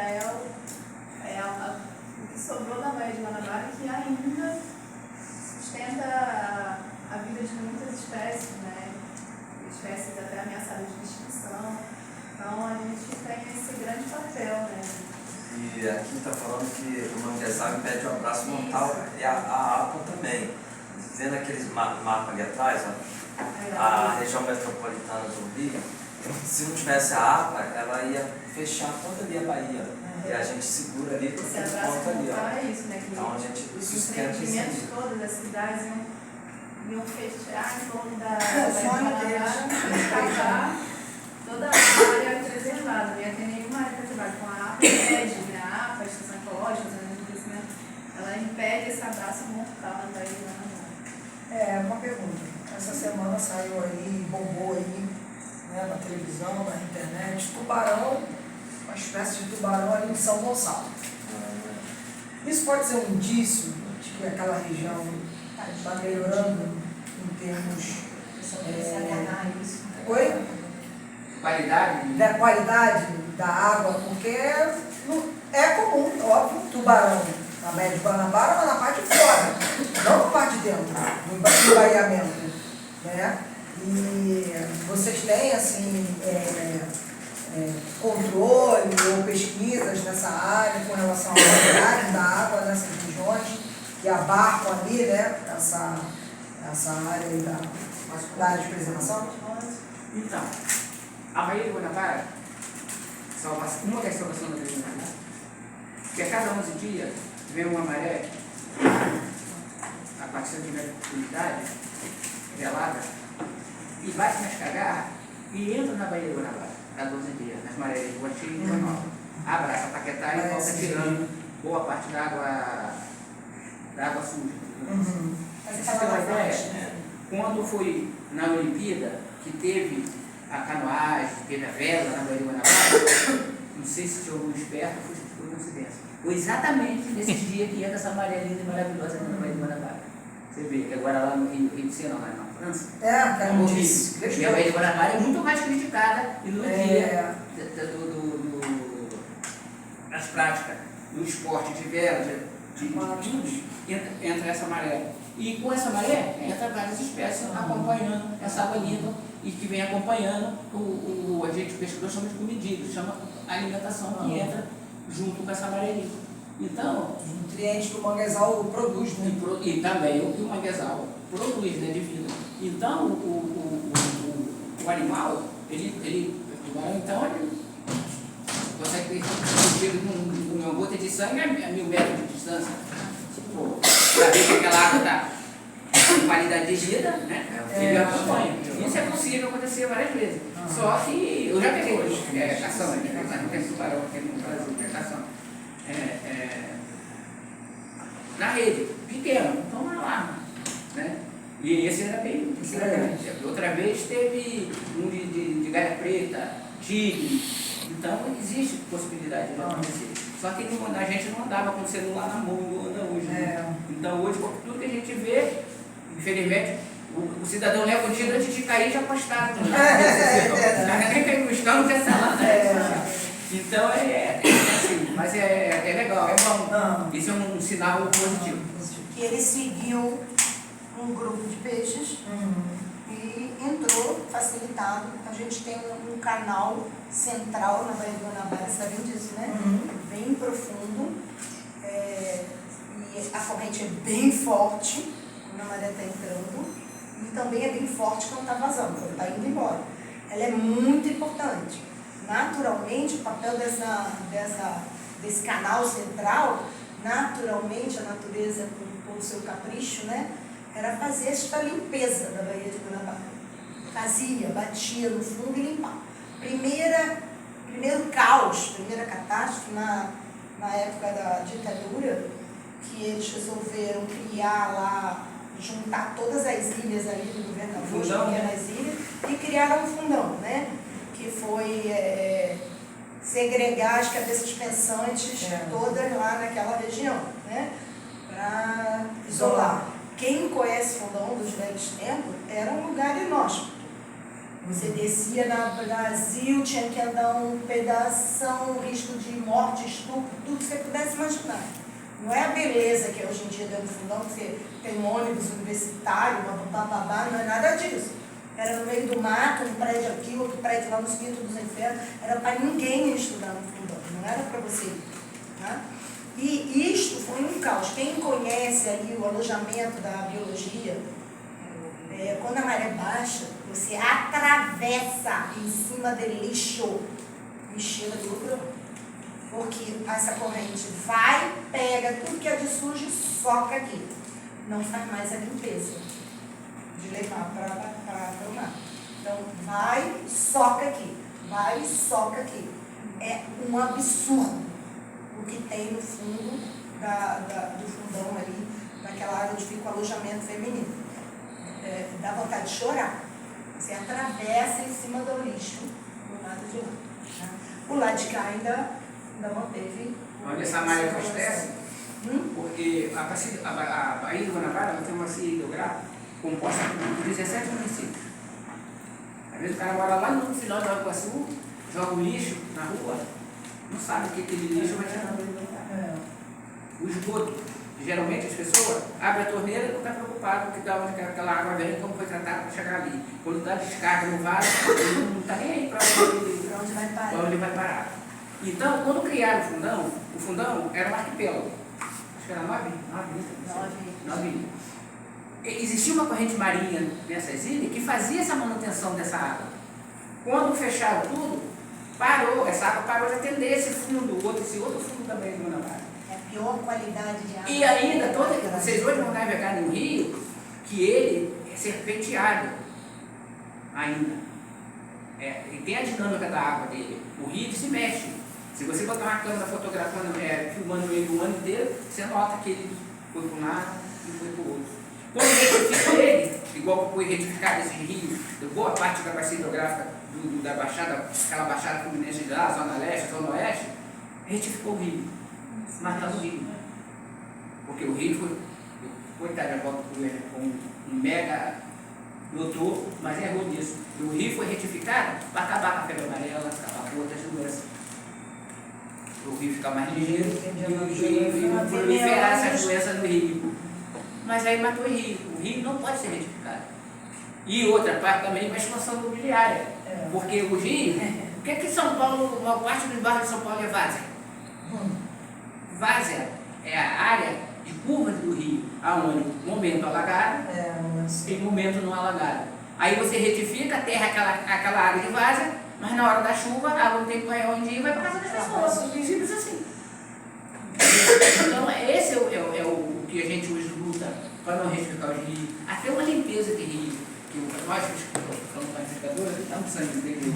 o que sobrou da Baía de Guanabara que ainda sustenta a vida de muitas espécies, né? Espécies até ameaçadas de extinção. Então a gente tem esse grande papel, né? E aqui está falando que o manguezal impede o abraço mortal e a APA também. Vendo aqueles mapas ali atrás, ó, a região metropolitana do Rio, se não tivesse a APA, ela ia fechar toda ali a Bahia. E a gente segura ali por Esse aquele abraço ponto ali, mortal ó. é isso, né? Que Então a gente os sustenta isso empreendimentos ali. todas das cidades iam fechar em torno da É o sonho Guanabara, deles. captar toda a área preservada, não ia ter nenhuma área preservada. Com a APA impede, né? A APA, a Estação Ecológica, o Desenvolvimento de Crescimento, ela impede esse abraço mortal na Baía de Guanabara. Uma pergunta. Essa semana saiu aí, bombou aí, né, na televisão, na internet, tubarão, uma espécie de tubarão ali em São Gonçalo. Isso pode ser um indício de que aquela região está melhorando em termos oi? Qualidade? Da qualidade da água, porque é comum, óbvio, tubarão na Baía de Guanabara, mas na parte de fora, não na parte de dentro, no embaiamento, né? E vocês têm, assim, controle ou pesquisas nessa área com relação à qualidade da água nessas regiões que abarcam ali, né, essa área aí da área de preservação? Então, a Baía de Guanabara, uma das salvações da Baía de Guanabara, que a cada 11 dias vem uma maré a 400 metros de umidade, velada, e bate nas cagarras e entra na Baía de Guanabara, a 12 dias, nas marés de Guaxi e Rio Nova. Abraça Paquetá e volta tirando boa parte da água suja. Pra você ter uma ideia, quando foi na Olimpíada, que teve a canoagem, teve a vela na Baía de Guanabara, não sei se tinha algum esperto, foi coincidência. Foi exatamente nesse dia que entra essa maré linda e maravilhosa na Baía de Guanabara. Você vê que agora lá no Rio de Janeiro, lá na França, É um disse. e a Baía de Guanabara é muito mais criticada e no dia das práticas, no esporte de vela, de tudo, entra essa maré. E com essa maré, entra várias espécies acompanhando essa água limpa e que vem acompanhando a gente, o pescador, chama de comedilho, chama alimentação que entra junto com essa maré limpa. Então, Os nutrientes que o manguezal produz, né? e também o que o manguezal produz, né, de vida. Então, o animal, ele consegue ter uma gota de sangue a 1000 metros de distância. Para ver que aquela água está com qualidade de vida, né? Ele acompanha. Isso é possível acontecer várias vezes. Só que eu já peguei cação, não tem tubarão aqui no Brasil, cação. Na rede, pequeno, então na lá, né? E esse era bem grande. Outra vez teve um de galha preta, tigre. Então existe possibilidade de acontecer. Só que a gente não andava com o celular na mão, igual anda hoje. Né? Então hoje, tudo que a gente vê, infelizmente, o cidadão leva o tiro antes de cair já postaram. Nem caiu no chão, não tem celular. Então é assim, mas é legal, é bom. Isso é um sinal positivo. Que ele seguiu um grupo de peixes e entrou facilitado. A gente tem um canal central na Baía do Guanabara, sabem disso, né? Bem profundo. E a corrente é bem forte quando a maré está entrando. E também é bem forte quando está vazando, quando está indo embora. Ela é muito importante. Naturalmente, o papel desse canal central, naturalmente, a natureza, com o seu capricho, né, era fazer esta limpeza da Baía de Guanabara. Fazia, batia no fundo e limpava. Primeiro caos, primeira catástrofe, na época da ditadura, que eles resolveram criar lá, juntar todas as ilhas ali do governador, as pequenas ilhas, e criaram um fundão, né? Que foi segregar as cabeças pensantes todas lá naquela região, né? Para isolar. Quem conhece o fundão dos velhos tempos, era um lugar inóspito. Você descia no Brasil, tinha que andar um pedação, risco de morte, estupro, tudo que você pudesse imaginar. Não é a beleza que é hoje em dia dentro do fundão, que você tem um ônibus universitário, babá, não é nada disso. Era no meio do mato, um prédio aqui, outro prédio lá nos quintos dos infernos. Era para ninguém ir estudar no fundão, não era para você ir. Tá? E isto foi um caos. Quem conhece ali o alojamento da biologia, quando a maré baixa, você atravessa em cima de lixo, lixeira do outro, porque essa corrente vai, pega tudo que é de sujo e soca aqui. Não faz mais a limpeza de levar para o mar. Então, vai, soca aqui. Vai, soca aqui. É um absurdo o que tem no fundo do fundão ali, naquela área onde fica o alojamento feminino. Dá vontade de chorar. Você atravessa em cima do lixo do lado de lá. Tá? O lado de cá ainda manteve. Onde essa malha acontece, porque a Baía do Guanabara tem uma bacia hidrográfica composta por 17 municípios. Às vezes o cara mora lá no final do Iguaçu, joga o lixo na rua, não sabe o que aquele lixo vai tirar. O esgoto, geralmente as pessoas abrem a torneira e não estão preocupadas porque aquela água vem, como foi tratada para chegar ali. Quando dá descarga no vaso, ele não está nem aí para onde vai parar. Então, quando criaram o fundão era um arquipélago. Acho que era 9 ilhas. Existia uma corrente marinha nessas ilhas que fazia essa manutenção dessa água. Quando fecharam tudo, essa água parou de atender esse outro fundo também do Guanabara. É a pior qualidade de água. E ainda, vocês hoje vão navegar no rio, que ele é serpenteado ainda. E tem a dinâmica da água dele. O rio se mexe. Se você botar uma câmera fotografando, filmando ele o ano inteiro, você nota que ele foi para um lado e foi para o outro. Quando retifica ele, igual foi retificado esse rio, boa parte da bacia hidrográfica da Baixada, aquela Baixada Fluminense de lá, Zona Leste, Zona Oeste, retificou o rio. Matando o rio. Porque o rio foi, coitado, já volta com um mega doutor, mas errou nisso. O rio foi retificado para acabar com a febre amarela, acabar com outras doenças. O rio ficar mais ligeiro e não proliferar essas doenças no rio. Mas aí matou o rio. O rio não pode ser retificado. E outra parte também com a expansão imobiliária. Porque o rio, o que é que São Paulo, uma parte dos bairros de São Paulo é várzea? Várzea é a área de curvas do rio, aonde momento alagado e momento não alagado. Aí você retifica, aterra aquela área de várzea, mas na hora da chuva, a água não tem para onde ir, vai para casa das pessoas. Simples assim. Então, esse é o que a gente hoje luta para não retificar os rios. Até uma limpeza de rio, que nós pescadores, estamos sangue dele.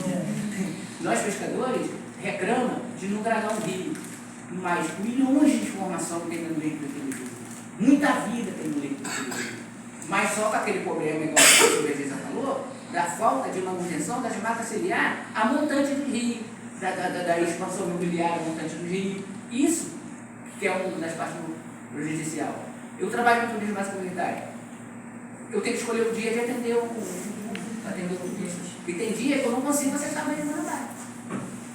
Nós pescadores reclamamos de não dragar um rio, mas milhões de informação tem no leito daquele rio. Muita vida tem no leito daquele rio. Mas só com aquele problema, igual o Bezerra falou, da falta de manutenção das matas ciliares, a montante do rio, da expansão imobiliária, a montante do rio. Isso que é uma das partes do judicial. Eu trabalho no turismo básico comunitário. Eu tenho que escolher o dia de atender o turista. E tem dia que eu não consigo acessar a Baía do Guanabara,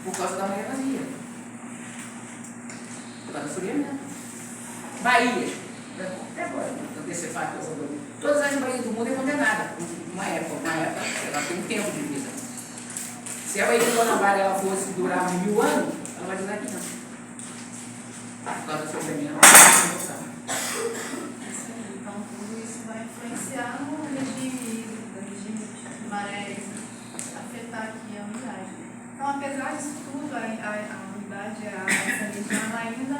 por causa da maré vazia. Por causa do assoreamento. Baías. Até agora, eu desse fato, Todas as baías do mundo é condenada. Uma época, ela tem um tempo de vida. Se a Baía de Guanabara ela fosse durar 1000 anos, ela vai durar aqui não. Por causa do sofrimento. Então tudo isso vai influenciar no regime hídrico, no regime de marés, afetar aqui a umidade. Então, apesar disso tudo, a umidade, essa região ela ainda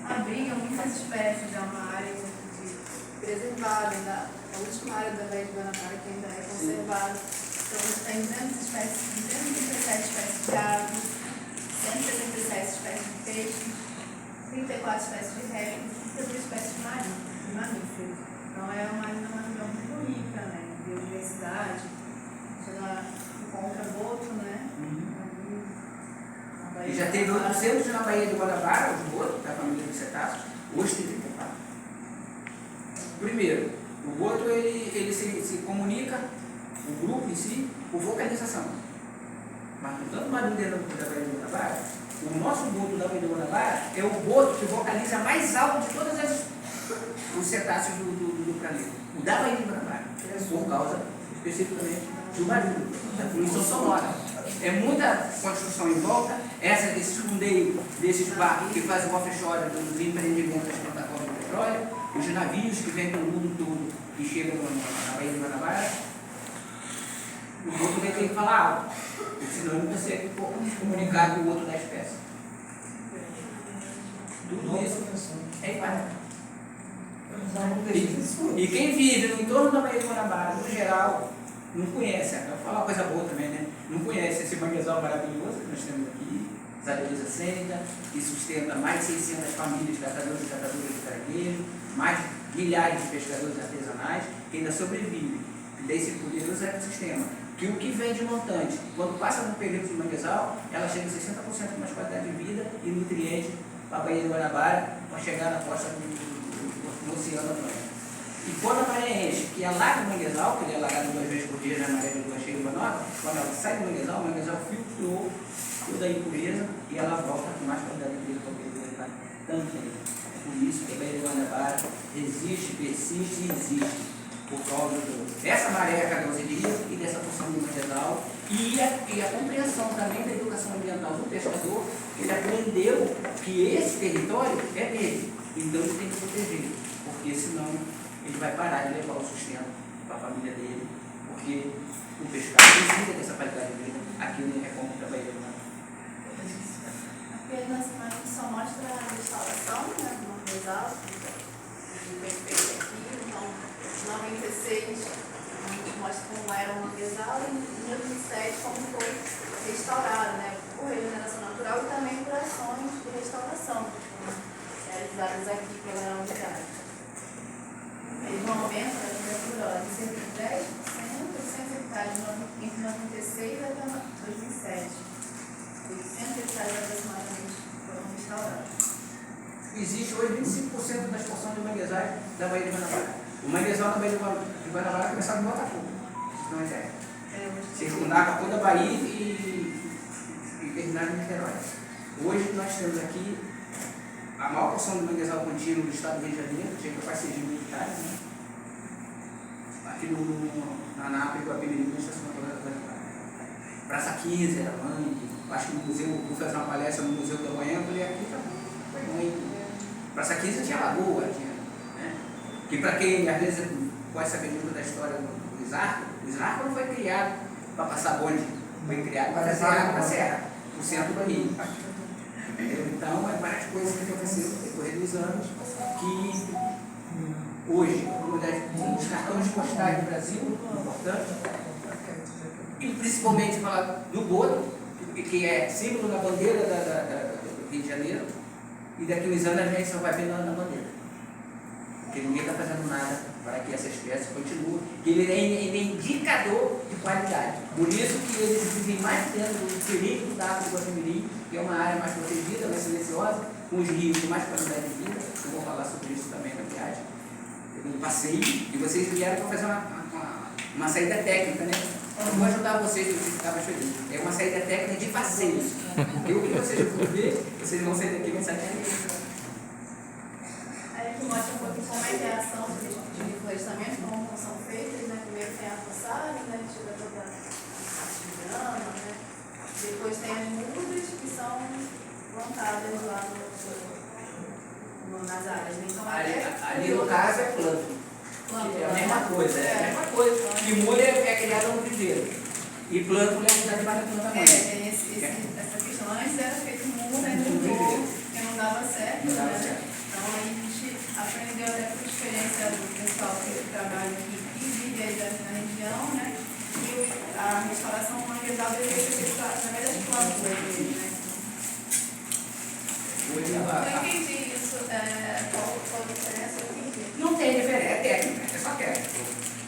abriga muitas espécies, é uma área preservada, a última área da Baía de Guanabara que ainda é conservada. Então, a gente tem 237 espécies de aves, 167 espécies de peixes, 34 espécies de répteis e 32 espécies de mamíferos. Então, é uma região muito rica, né? Biodiversidade, você lá encontra boto, né? E já teve 800 na Baía de Guanabara, os botos, da família dos cetáceos, hoje tem 34. Primeiro, o boto ele se comunica, o grupo em si, por vocalização. Mas tanto o barulho da Baía de Guanabara, o nosso boto da Baía de Guanabara é o boto que vocaliza mais alto de todos os cetáceos do planeta. O da Baía de Guanabara, por causa especificamente do barulho, da poluição sonora. É muita construção em volta, desses fundeiros, desses barcos que fazem o offshore dos empreendimentos das plataformas de petróleo, os navios que vêm pelo mundo todo e chegam na Baía de Guanabara. O outro vai ter que falar alto, porque senão ele não consegue se comunicar com o outro da espécie. Tudo isso é impacto. E quem vive no entorno da Baía de Guanabara, no geral, não conhece, eu vou falar uma coisa boa também, né? Não conhece esse manguezal maravilhoso que nós temos aqui, Zadeliza Sêneca, que sustenta mais de 600 famílias de catadores e catadoras de caranguejo, mais de milhares de pescadores artesanais que ainda sobrevivem desse poderoso ecossistema. Que o que vem de montante, quando passa no período de manguezal, ela chega a 60% mais qualidade de vida e nutriente para a Baía de Guanabara, para chegar na costa do Oceano Atlântico. E quando a maré enche, que é lá do manguezal, que ele é alagado 2 vezes por dia na maré de lua cheia e lua nova, quando ela sai do manguezal, o manguezal filtrou toda a impureza e ela volta com mais qualidade de vida para o planeta também. Por isso que a Baía de Guanabara resiste, persiste e existe. Por causa dessa maré caudalosia e dessa função do manguezal e a compreensão também da educação ambiental do pescador, que ele aprendeu que esse território é dele, então ele tem que proteger, porque senão ele vai parar de levar o sustento para a família dele, porque o pescador precisa dessa qualidade de vida aqui no Recôncavo da Baía de Guanabara. Porque nessa imagem só mostra a restauração, né, do manguezal, que foi feito aqui. Então, em 96, a gente mostra como era o manguezal e em 2007 como foi restaurado, né, por regeneração natural e também por ações de restauração realizadas aqui pela unidade. Teve um aumento da temperatura de cerca de 10%, 800 hectares entre 96 até 2007. 800 hectares aproximadamente foram restaurados. Existe hoje 25% da expansão de manguezais da Baía de Guanabara. O manguezal da Baía de Guanabara começava em Botafogo, não é ideia. Circundava toda a Bahia e terminava em Niterói. Hoje nós temos aqui a maior porção do manguezal contínuo do estado do Rio de Janeiro, chega a quase 6 mil hectares, né? Aqui na África, o Apimeri, está sendo aprovado. Praça 15 era mãe, acho que no museu, vou fazer uma palestra no Museu da Manhã, eu falei aqui foi mãe. Praça 15 tinha lagoa, tinha, né? Que para quem às vezes pode saber muito da história do Isarco, o Isarco não foi criado para passar bonde, foi criado para fazer água na serra, no centro do Rio. Então, é várias coisas que aconteceram depois dos anos que hoje, uma dos cartões postais do Brasil, importante, e principalmente falar do boto, que é símbolo da bandeira do Rio de Janeiro, e daqui a uns anos a gente só vai ver na bandeira. Porque ninguém está fazendo nada para que essa espécie continue, que ele é indicador de qualidade. Por isso que eles vivem mais dentro do perímetro da África do Guatemirim, que é uma área mais protegida, mais silenciosa, com os rios com mais qualidade de vida. Eu vou falar sobre isso também na viagem. Eu passei e vocês vieram para fazer uma saída técnica, né? Eu vou ajudar vocês, se vocês ficarem felizes. É uma saída técnica de passeios. Porque o que vocês vão ver, vocês vão sair daqui e vão sair daqui. Aí aqui mostra um pouquinho como é a ação de reflorestamento, como são parte de grama, né? Depois tem as mudas que são plantadas lá nas áreas. Então, Ali no caso é planta. É a mesma coisa, é a mesma coisa. E mulha é criada no viveiro. E planta é a debaixo da planta mãe. Tem essa questão. Antes era feito muda, ainda mudou, porque não dava certo, né? Então a gente aprendeu até com a experiência do pessoal que trabalha aqui e vive aí na região, né? E a restauração manguezal deveria ser feita através das plantas dele, né? Eu entendi isso. Qual a diferença? Eu entendi. Não tem diferença, é técnica, é só técnica.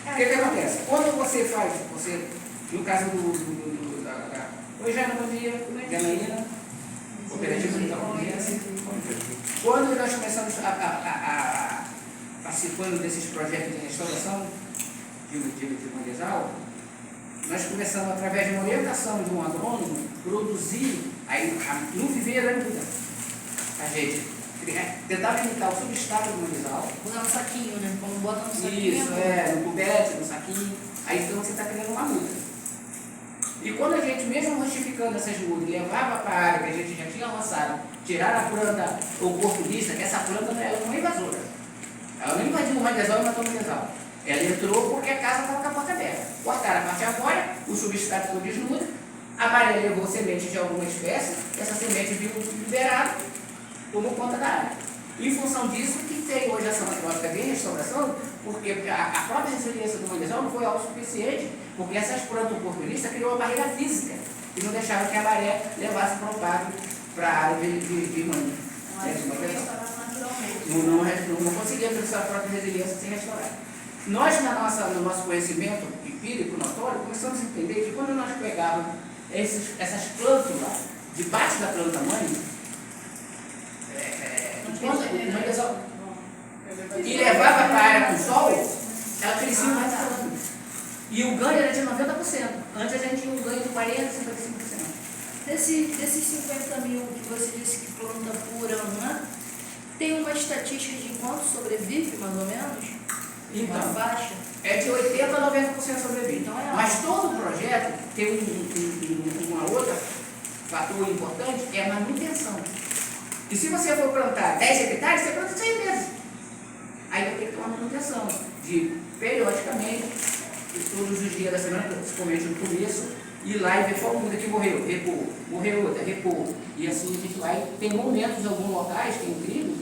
O que acontece? Quando você faz, no caso Oi, Jana, bom dia. Janaína, cooperativa de Campinas. Quando nós começamos participando desses projetos de restauração de manguezal, nós começamos, através de uma orientação de um agrônomo, produzir, aí, no viveiro ainda, a gente tentar limitar o substrato do manguezal. Botar no saquinho, né? Quando bota no saquinho. Isso, no cubete, no saquinho. Aí então você está criando uma muda. E quando a gente, mesmo justificando essas mudas, levava para a área que a gente já tinha lançado, tirar a planta oportunista, que essa planta não é uma invasora. Ela não invadiu o manguezal e matou o manguezal. Ela entrou porque a casa estava com a porta aberta. Cortaram a parte agora, o substrato ficou desnudo, a Maria levou semente de alguma espécie, essa semente viu liberada, tomou conta da área. Em função disso, que tem hoje essa matemática de restauração, porque a própria resiliência do manguezal não foi autossuficiente, porque essas plantas oportunistas criou uma barreira física e não deixavam que a maré levasse para a área de mangue. Não conseguia ter essa própria resiliência sem restaurar. Nós, no nosso conhecimento empírico, notório, começamos a entender que quando nós pegávamos essas plantas lá, debaixo da planta mãe, e levava para a área com sol, ela crescia mais rápido. E o ganho era de 90%. Antes a gente tinha um ganho de 40%, 55%. Desses 50 mil que você disse que planta por ano, né? Tem uma estatística de quanto sobrevive, mais ou menos? Então, uma faixa? É de 80% a 90% sobrevive. Então é Mas todo projeto tem uma outra fator importante, é a manutenção. E se você for plantar 10 hectares, você planta 6 meses. Aí vai ter que ter uma manutenção de, periodicamente, todos os dias da semana, principalmente no começo, ir lá e ver qual muda que morreu, repor, morreu outra, repor. E assim a gente vai. Tem momentos em alguns locais, que é incrível,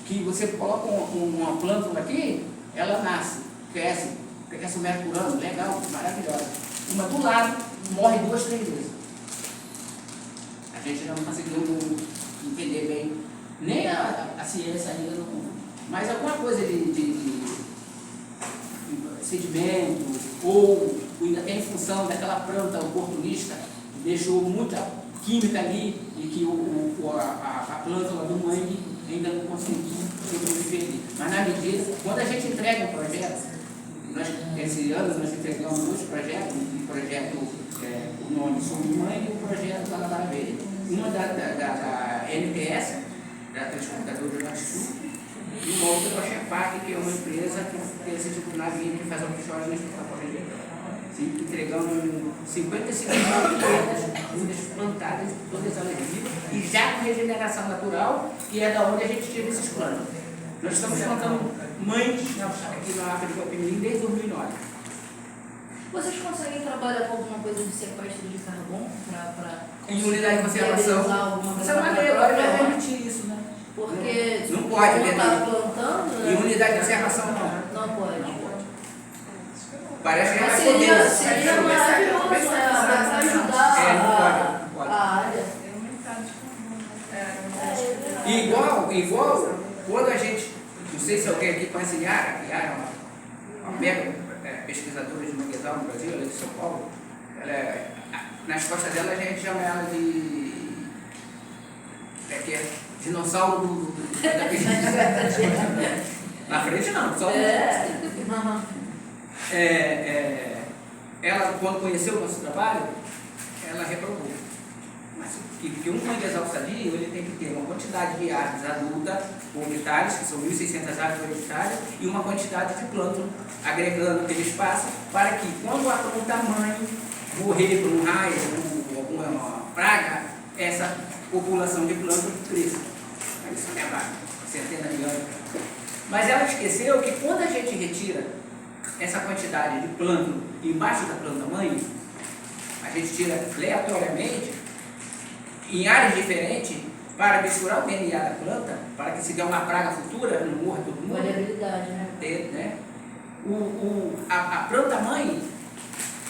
que você coloca uma plântula aqui, ela nasce, cresce 1 metro por ano, legal, maravilhosa. Uma do lado, morre 2, 3 vezes. A gente não conseguiu entender bem, nem a ciência ainda não. Mas alguma coisa de sedimento, ou ainda tem função daquela planta oportunista, deixou muita química ali e que a plântula do mangue ainda não conseguiu sobreviver ali. Mas na medida, quando a gente entrega um projeto, esse ano nós entregamos 2 projetos, um projeto, o nome Sobre Mangue, e um projeto da Lavara Verde. Uma da NTS, da Transportadora do Norte Sul, e uma outra da Chepac, que é uma empresa que tem esse tipo de navio que faz offshore nesse plataforma de entregando 55 mil mudas plantadas, todas elas vivas, e já com regeneração natural, que é da onde a gente tira esses planos. Nós estamos plantando mães aqui na África de Guapimirim desde 2009. Vocês conseguem trabalhar com alguma coisa de sequestro de carbono para em unidade de conservação? Você não vai permitir isso, né? Porque não pode, não está plantando, né? Em unidade de conservação não. Não pode. Parece que Mas é poder. seria maravilhoso, né? Para ajudar a área. Igual quando a gente, não sei se alguém aqui conhece Yara, Yara é uma mega pesquisadora de manguezal no Brasil, ela é de São Paulo. Nas costas dela a gente chama ela de dinossauro da pesquisa. Na frente não, só ela, quando conheceu o nosso trabalho, ela reprovou. Mas que um manguezal sadio, ele tem que ter uma quantidade de árvores adultas orbitárias, que são 1.600 árvores orbitárias, e uma quantidade de plâncton agregando aquele espaço, para que quando a planta tamanho morrer por um raio ou alguma praga, essa população de plâncton cresça. Isso não é vaga, centenas de anos. Mas ela esqueceu que quando a gente retira essa quantidade de plâncton embaixo da planta-mãe, a gente tira aleatoriamente em áreas diferentes para misturar o DNA da planta, para que se dê uma praga futura, não morra todo mundo. Variabilidade, né? A planta-mãe,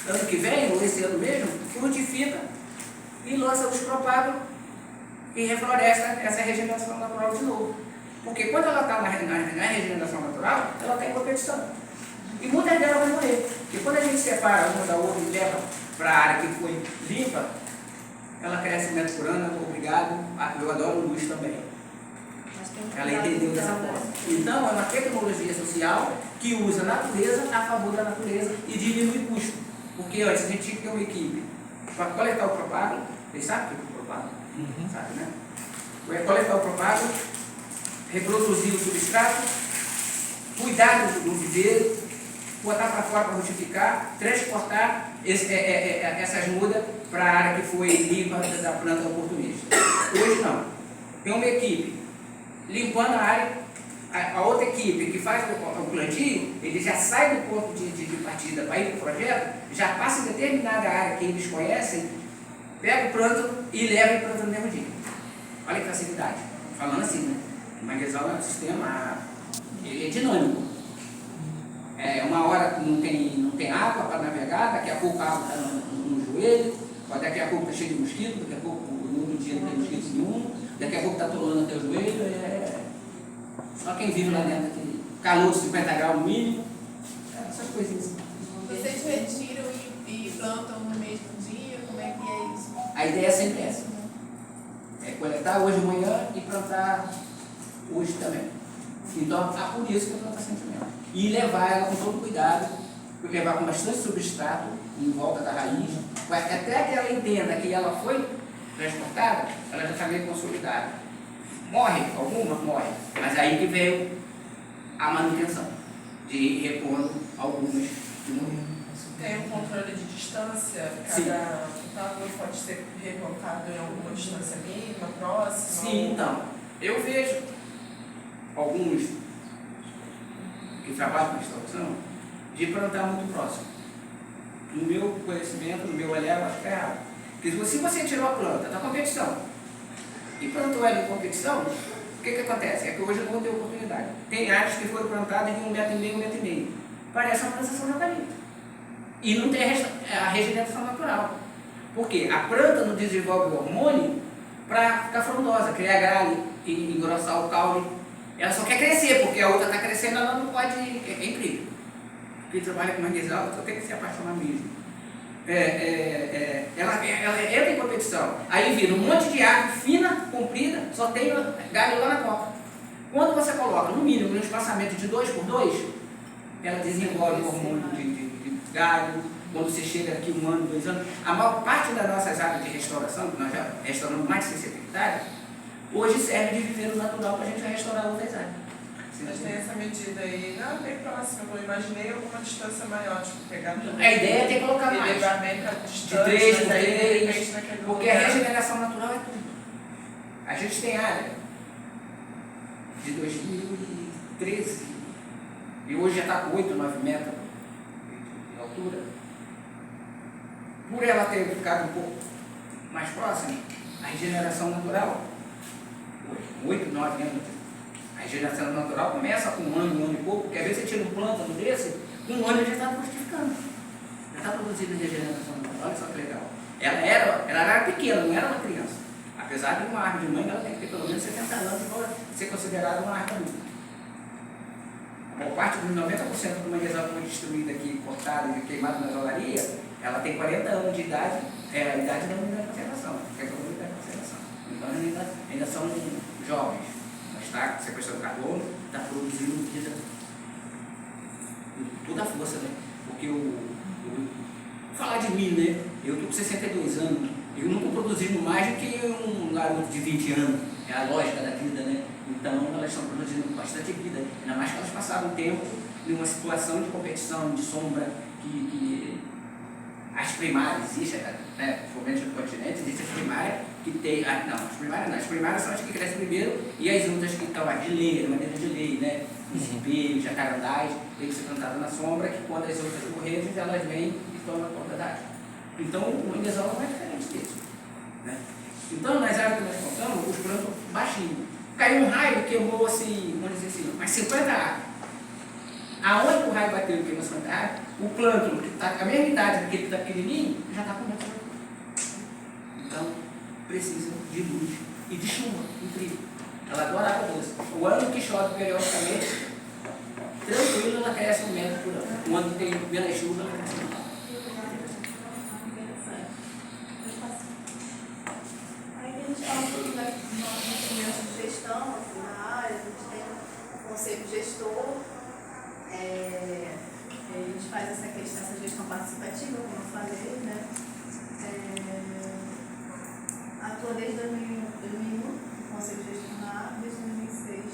ano que vem, ou esse ano mesmo, frutifica e lança os propágulos e refloresta essa regeneração natural de novo. Porque quando ela está na regeneração natural, ela está em competição. E muitas delas vão morrer. Porque quando a gente separa uma da outra e leva para a área que foi limpa, ela cresce 1 metro por ano, obrigado. Eu adoro luz também. Ela entendeu dessa forma. Então, é uma tecnologia social que usa a natureza a favor da natureza e diminui o custo. Porque, olha, se a gente tem uma equipe para coletar o propágulo, vocês sabem o que é o propágulo? Sabe, né? Vai coletar o propágulo, reproduzir o substrato, cuidar do viveiro, botar para fora para frutificar, transportar essas mudas para a área que foi limpa da planta oportunista. Hoje não. Tem uma equipe limpando a área, a outra equipe que faz o plantio, ele já sai do ponto de partida para ir para o projeto, já passa em determinada área que eles conhecem, pega o plâncton e leva o plâncton no mesmo dia. Olha que facilidade. Falando assim, né? O manguezal é um sistema, ele é dinâmico. Uma hora não tem água para navegar, daqui a pouco a água está no joelho, daqui a pouco está cheio de mosquito, daqui a pouco no outro dia não tem mosquito nenhum, daqui a pouco está atolando até o joelho. Só quem vive lá dentro, aquele calor de 50 graus no mínimo, essas coisinhas. Vocês retiram e plantam no mesmo dia? Como é que é isso? A ideia é sempre essa. É coletar hoje de manhã e plantar hoje também. Então, por isso que eu planto sempre mesmo. E levar ela com todo cuidado, levar com bastante substrato em volta da raiz, até que ela entenda que ela foi transportada, ela já está meio consolidada. Morre, alguma morre, mas aí que veio a manutenção, de ir repondo algumas que morreram. Tem um controle de distância, cada propágulo pode ser replantado em alguma distância mínima, próxima? Sim, então, eu vejo alguns que trabalham com instalação de plantar muito próximo. No meu conhecimento, no meu olhar, eu acho que é errado. Porque se você tirou a planta da competição e plantou ela em competição, o que acontece? É que hoje eu não tenho oportunidade. Tem áreas que foram plantadas em 1,5 metro, 1,5 metro. Parece uma plantação de eucalipto. E não tem a regeneração natural. Por quê? A planta não desenvolve o hormônio para ficar frondosa, criar galho e engrossar o caule. Ela só quer crescer, porque a outra está crescendo, ela não pode. É incrível. Quem trabalha com manguezal só tem que se apaixonar mesmo. Ela entra em competição. Aí vira um monte de árvore fina, comprida, só tem galho lá na copa. Quando você coloca, no mínimo, um espaçamento de 2 por 2, ela desenvolve o hormônio de galho. Quando você chega aqui 1 ano, 2 anos, a maior parte das nossas áreas de restauração, que nós já restauramos mais de 60 hectares, hoje serve de viveiro natural para a gente restaurar outras áreas. Mas tem essa medida aí, não, bem próxima, eu imaginei alguma distância maior, tipo, pegar tudo. A ideia é ter que colocar mais. E levar bem para De distância, 3 por mas aí, de 3, repente, naquele porque a lugar- regeneração natural é tudo. A gente tem área de 2013, e hoje já está com 8, 9 metros de altura. Por ela ter ficado um pouco mais próxima, a regeneração natural, 8, 9 anos, a regeneração natural começa com 1 ano e pouco, porque às vezes você tira um plântano desse, com 1 ano ele já está frutificando, já está produzindo regeneração natural. Olha só que legal. Ela era pequena, não era uma criança. Apesar de uma árvore de mãe, ela tem que ter pelo menos 70 anos para ser considerada uma árvore adulta. A maior parte dos 90% do manguezal que foi destruído aqui, cortado e queimado na isolaria, ela tem 40 anos de idade, é a idade da unidade de conservação, que é a unidade de conservação. Então ainda são jovens, mas está sequestrando carbono, está produzindo vida, toda a força, né? Porque falar de mim, né? Eu estou com 62 anos, eu não estou produzindo mais do que um garoto de 20 anos, é a lógica da vida, né? Então elas estão produzindo bastante vida, ainda mais que elas passaram um tempo em uma situação de competição, de sombra, que as primárias, existe, né, principalmente no continente, existe as primárias que tem, as primárias são as que crescem primeiro e as outras que estão de lei, maneira de lei, né, espelhos, jacarandás, tem que ser plantado na sombra, que quando as outras morrerem, elas vêm e tomam conta da área. Então, o manguezal não é diferente disso, né. Então, nas áreas que nós contamos, os plantos baixinhos. Caiu um raio, queimou assim, vamos dizer assim, umas 50 árvores. Aonde o raio bateu e queimou 50 árvores, o plâncton, que está a mesma idade daquele que está pequenininho, já está com medo. Então, precisa de luz e de chuva, incrível. Ela adora água doce. O ano que chove periodicamente, tranquilo, ela cresce 1 metro por ano. O ano que tem menos chuva, ela cresce 1 metro. Aí a gente fala tudo, né, do nosso instrumento de gestão aqui na área, a gente tem o conselho gestor, a gente faz essa gestão participativa, como eu falei, né? Atua desde 2001, o conselho gestor na área, desde 2006,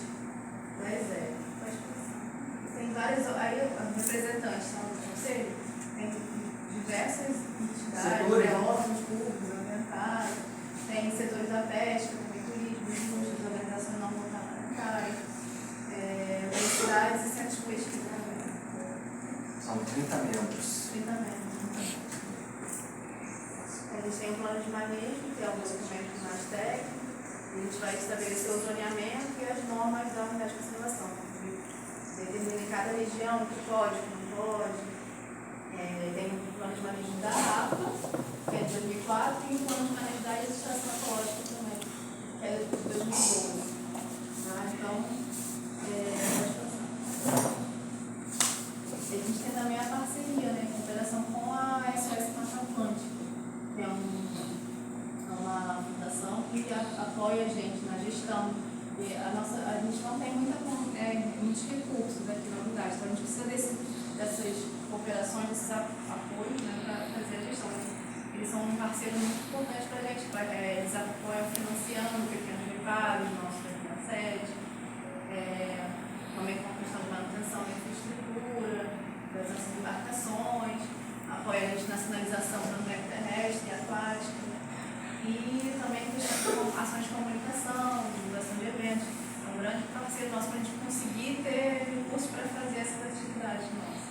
da ESEC. Tem vários, aí representantes são do conselho, tem diversas entidades, órgãos públicos, ambientais, tem setores da pesca, também turismo, indústrias, organizações não governamentais, universidades e centros de pesquisa também. São 30 membros. 30 membros. A gente tem um plano de manejo, que é um documento mais técnico, a gente vai estabelecer o zoneamento e as normas da unidade de conservação. Determina em cada região o que pode, o que não pode. Tem um plano de manejo da APA, que é de 2004, e um plano de manejo da legislação ecológica também, que é de 2012. Então, a gente tem também a parceria, né, a cooperação com a SOS Mata Atlântica, que é uma fundação que apoia a gente na gestão. E a gente não tem muitos recursos aqui na unidade, então a gente precisa dessas cooperações, desses apoios, né, para fazer a gestão. Eles são um parceiro muito importante para a gente, eles apoiam financiando pequenos reparos, nosso aqui na sede, também com a questão de manutenção da infraestrutura, das nossas embarcações, apoia a gente na sinalização também terrestre e aquática, e também questão de ações de comunicação, divulgação de eventos. É um grande parceiro nosso para a gente conseguir ter recursos para fazer essas atividades nossas.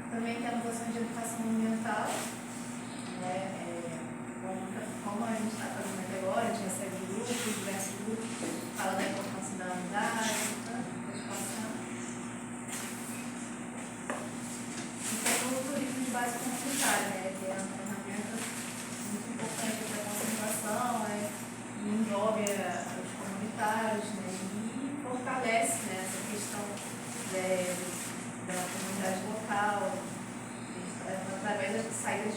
Também temos ações de educação ambiental, como a gente está fazendo aqui agora, a gente recebe grupos, diversos grupos, fala da importância da unidade, e tem o turismo de base comunitária, né, que é uma ferramenta muito importante para a conservação, envolve os comunitários, né, e fortalece, né, essa questão da comunidade local, através das saídas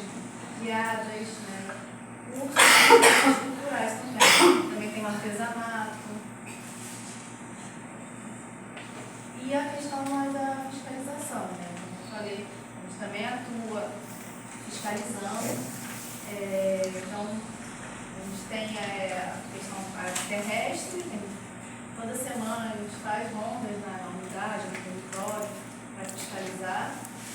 guiadas, né, cursos culturais também. Também tem o artesanato. E a questão mais da fiscalização, né, como eu falei, a gente também atua fiscalizando. Então, a gente tem a questão terrestre, toda semana a gente faz rondas na unidade, no território, para fiscalizar.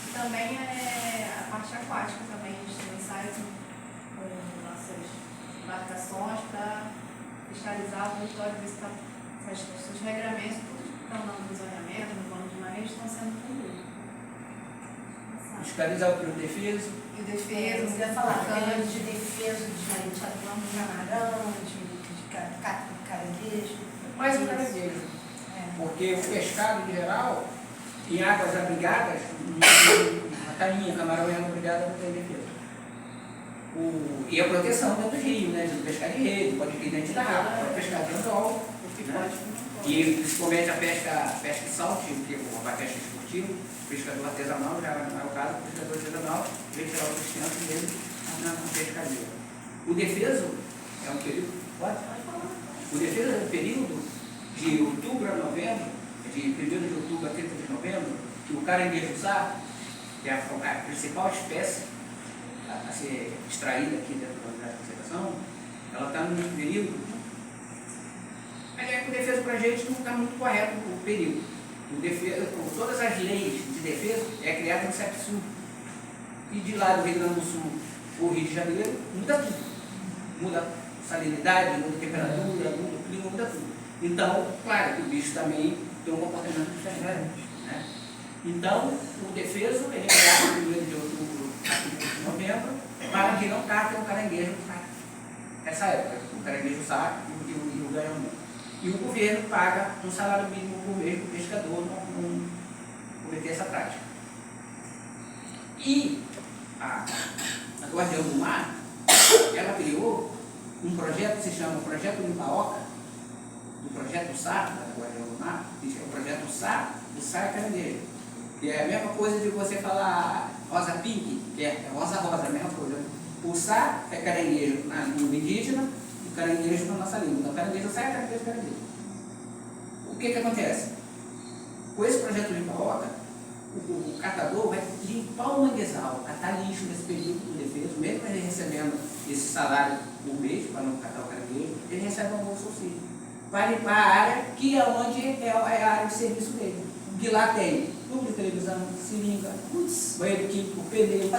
E também a parte aquática também, a gente tem site com nossas embarcações para fiscalizar o território, ver se os regramentos, tudo que estão no zoneamento, no plano de manejo, estão sendo cumpridos. Fiscalizar o defeso. E o defeso, Eu ia falar, período de defesa de camarão, de caranguejo. Mais um caranguejo. Porque o pescado, em geral, em águas abrigadas, a tainha, camarão é obrigada a não ter defesa. E a proteção dentro do rio, né? De pescar de rede, pode ir dentro da água, pode pescar de anzol. E principalmente a pesca de salto, que é a pesca esportiva, o pescador artesanal, já não é o caso, o pescador artesanal vem tirar o sustento dele na pescaria. O defeso é um período. Pode? O defeso é um período de outubro a novembro, de 1º de outubro a 30 de novembro, que o caranguejo sapo, que é a principal espécie a ser extraída aqui dentro da unidade de conservação, ela está no período. O defesa para a gente não está muito correto o período. O defesa, todas as leis de defesa é criada no CEPSUL. E de lá do Rio Grande do Sul, o Rio de Janeiro, muda tudo. Muda a salinidade, muda a temperatura, muda o clima, muda tudo. Então, claro que o bicho também tem um comportamento diferente. Né? Então, o defeso ele é criado no 1º de outubro a 1º de novembro, para que não catem um caranguejo no saco. Essa época, o caranguejo saco e o ganhão. E o governo paga um salário mínimo por mês para o pescador não cometer essa prática. E a Guardião do Mar, ela criou um projeto que se chama Projeto Limpa-Oca, do Projeto Sá, da Guardião do Mar, que é o Projeto Sá, o Sá é caranguejo. Que é a mesma coisa de você falar rosa pink, que é rosa, a mesma coisa. O Sá é caranguejo na língua indígena e caranguejo na nossa língua. Então, caranguejo Sá é caranguejo, caranguejo. O que acontece? Com esse projeto Limpa-Oca, o catador vai limpar o manguezal, catar lixo nesse período do defeso, mesmo ele recebendo esse salário por mês para não catar o caranguejo, ele recebe um bolso auxílio para limpar a área que é onde é a área de serviço dele. Que lá tem tubo de televisão, seringa, banheiro químico, pneu,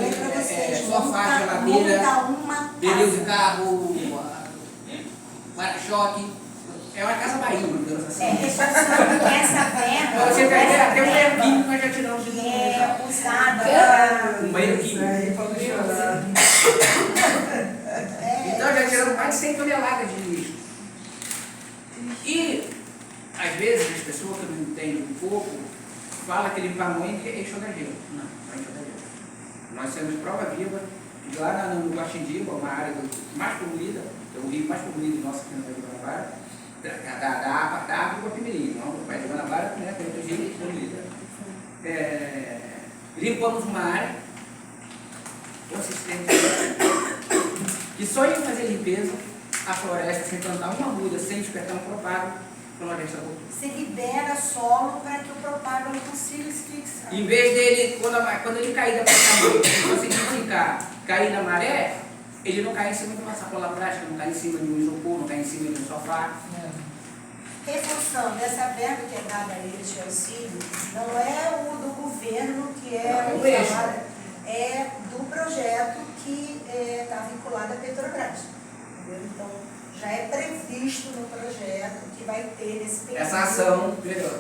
sofá, geladeira, pneu de carro, para-choque. É uma casa Bahia, digamos assim. Reforçando que essa verba Você tem até um banheiro químico, nós já tiramos de novo. é usada Um banheiro químico. Então já tiramos mais de 100 toneladas de lixo. E, às vezes, as pessoas que não entendem um pouco, falam que limpar muito é enxugar gelo. Não, não é enxugar gelo. Nós temos prova viva que lá no Guaxindiba, uma área mais poluída, é o rio mais poluído nosso aqui no Rio de Guanabara, da água do Guapimirim, não, vai de Guanabara, né, tem o rio poluída. Limpamos uma área consistente que só em fazer limpeza a floresta, sem plantar uma muda, sem despertar um propágulo, a floresta voltou. se libera solo para que o propágulo não consiga se fixar. Em vez dele, quando ele cair da plataforma, conseguir ficar, cair na maré, ele não cai em cima de uma sacola plástica, não cai em cima de um isopor, não cai em cima de um sofá. Reforçando, essa verba que é dada a eles de auxílio não é o do governo, que é Não, o é o salário, é do projeto que está vinculado à Petrobras. Entendeu? Então, já é previsto no projeto que vai ter nesse período. Essa ação melhor.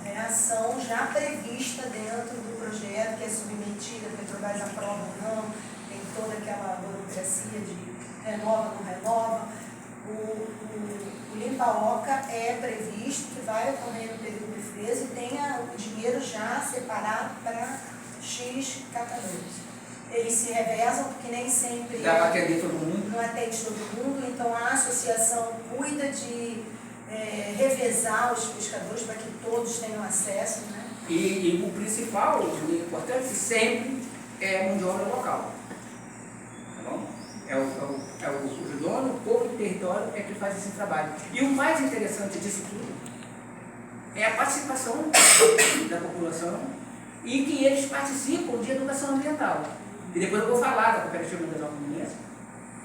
É a ação já prevista dentro do projeto, que é submetida, a Petrobras aprova ou não, tem toda aquela burocracia de renova, não renova. O Limpa-Oca é previsto que vai ocorrer no período de defesa e tenha o dinheiro já separado para X catadores. Eles se revezam porque nem sempre Dá para atender todo mundo. não atende todo mundo, então a associação cuida de revezar os pescadores para que todos tenham acesso, né? E o principal, o importante sempre é a mão de obra local. Tá bom? É o dono, o povo do território é que faz esse trabalho. E o mais interessante disso tudo é a participação da população e que eles participam de educação ambiental. E depois eu vou falar da Cooperativa Ambiental Fluminense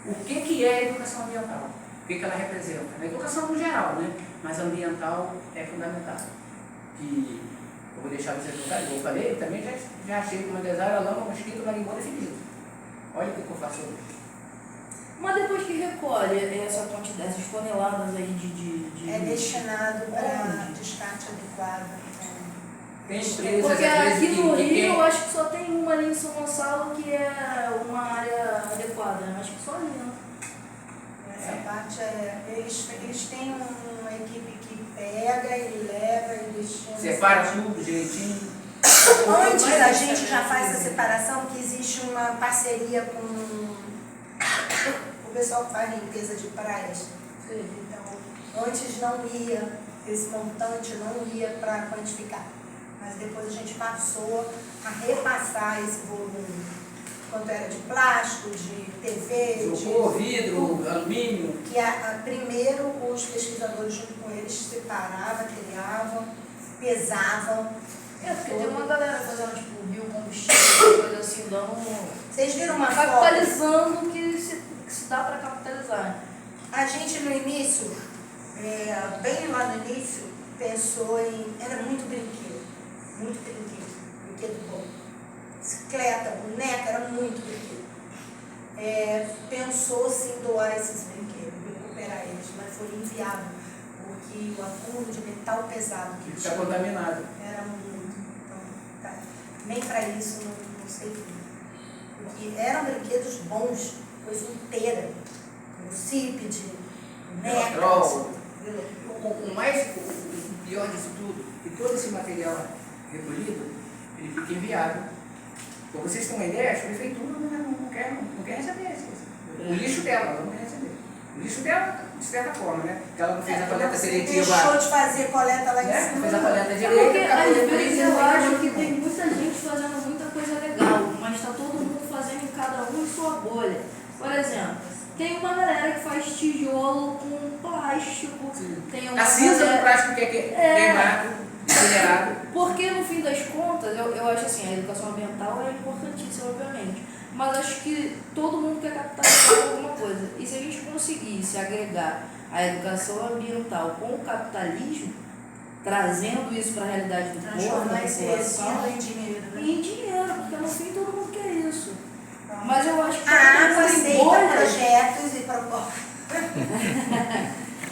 o que é a educação ambiental, o que ela representa. A educação no geral, né? Mas ambiental é fundamental. E eu vou deixar vocês colocarem, eu falei, eu também já achei que uma desária, lama, mosquito, marimbondo e feliz. Olha o que eu faço hoje. Mas depois que recolhe essa quantidade, essas toneladas aí de É destinado para descarte adequado. Tem empresas, Porque às vezes, aqui no que Rio eu acho que só tem uma ali em São Gonçalo que é uma área adequada, né? Acho que só ali, né? Essa parte eles têm uma equipe que pega e leva e destina. separa tudo direitinho. Antes a gente já faz a separação, que existe uma parceria com o pessoal que faz limpeza de praias. Então, antes não ia, esse montante não ia para quantificar. Mas depois a gente passou a repassar esse volume. Quanto era de plástico, de TV, Isopor, vidro, alumínio. que primeiro os pesquisadores junto com eles separavam, criavam, pesavam. Porque tem uma galera fazendo tipo biocombustível, coisa assim, dando. Vocês viram uma foto? Capitalizando o que se dá para capitalizar. A gente no início, bem lá no início, pensou em. Era muito brinquedo bom. Bicicleta o NECA era muito brinquedo. Pensou-se em doar esses brinquedos, recuperar eles, mas foi inviável, porque o acúmulo de metal pesado que Fica tinha contaminado. era muito. Então, cara, nem para isso não servia. Porque eram brinquedos bons, coisa inteira. O CIPID, o NECA. Troll. O pior disso tudo, que todo esse material recolhido, ele fica inviável. Para vocês terem uma ideia, a prefeitura não quer receber isso. O lixo dela, ela não quer receber. O lixo dela, de certa forma, né? Porque ela não fez a coleta seletiva. Deixou de fazer coleta lá em Né? cima. Não fez a coleta Porque direita. às vezes eu acho que tem muita gente fazendo muita coisa legal, mas está todo mundo fazendo em cada um em sua bolha. Por exemplo, tem uma galera que faz tijolo com plástico, tem uma A cinza do galera... plástico que é queimado, incinerado. Porque no fim das contas, eu acho assim, a educação ambiental é importantíssima, obviamente. Mas acho que todo mundo quer capitalizar alguma coisa. E se a gente conseguisse agregar a educação ambiental com o capitalismo, trazendo isso para a realidade do povo, da Transformar esse população, resíduo em dinheiro. Né? em dinheiro, porque no fim todo mundo quer isso. Mas eu acho que A água tem aceita bolhas. projetos e propostas.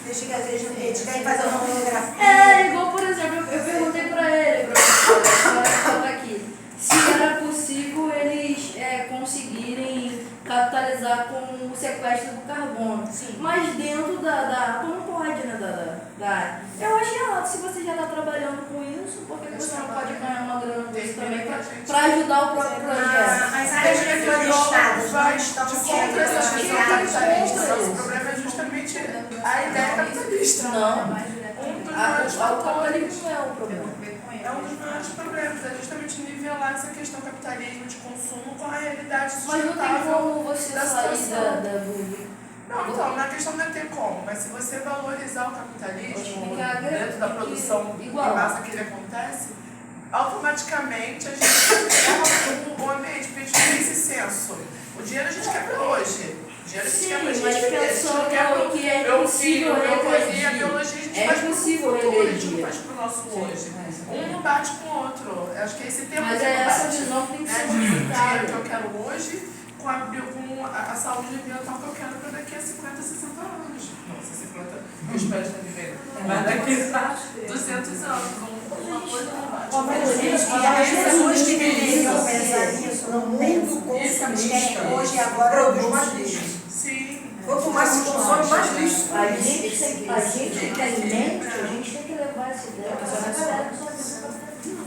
Deixa que às vezes a gente quer fazer uma monografia. Igual por exemplo, eu perguntei para ele, professor, a senhora que estava aqui, se era possível eles conseguirem capitalizar com o sequestro do carbono. Sim. Mas dentro da não pode, né, da área. Eu acho errado, se você já está trabalhando com isso, por que você não pode ganhar uma grana com isso também para ajudar o próprio projeto? As áreas reflorestadas não estão de sendo contra essa visão beneficiadas. capitalista. Nosso problema é justamente a ideia capitalista. Não. Um dos O maiores fatores. capitalismo não é um problema. É um dos maiores problemas, é justamente nivelar essa questão capitalismo de consumo com a realidade Mas não tem sustentável. como você da sair situação. do... Não, então, na questão não é ter como, mas se você valorizar o capitalismo Tem que dentro da produção em igual. massa que ele acontece, automaticamente a gente quer o ambiente, porque a gente tem esse senso. O dinheiro a gente quer para hoje. O dinheiro a gente quer para a Sim, gente mas viver. A gente não quer pensando que é meu impossível filho, meu coisa, e a regredir. biologia a gente É faz pro impossível futuro, a gente regredir. não faz pro nosso hoje. Um não bate com o outro. Acho que esse tempo Mas que é não essa bate, visão que tem que né, ser de dinheiro modificada. que eu quero hoje com a saúde ambiental que eu quero para daqui a 50, 60 anos. Nossa, 50, eu espero estar vivendo. Mas daqui a 200 anos. Uma coisa não bate. As pessoas que deveriam pensar nisso não pensam. Eles querem hoje e agora. Produz mais lixo. Sim. Quanto mais se consome, mais lixo. A gente que tem mente, a gente tem que levar essa ideia.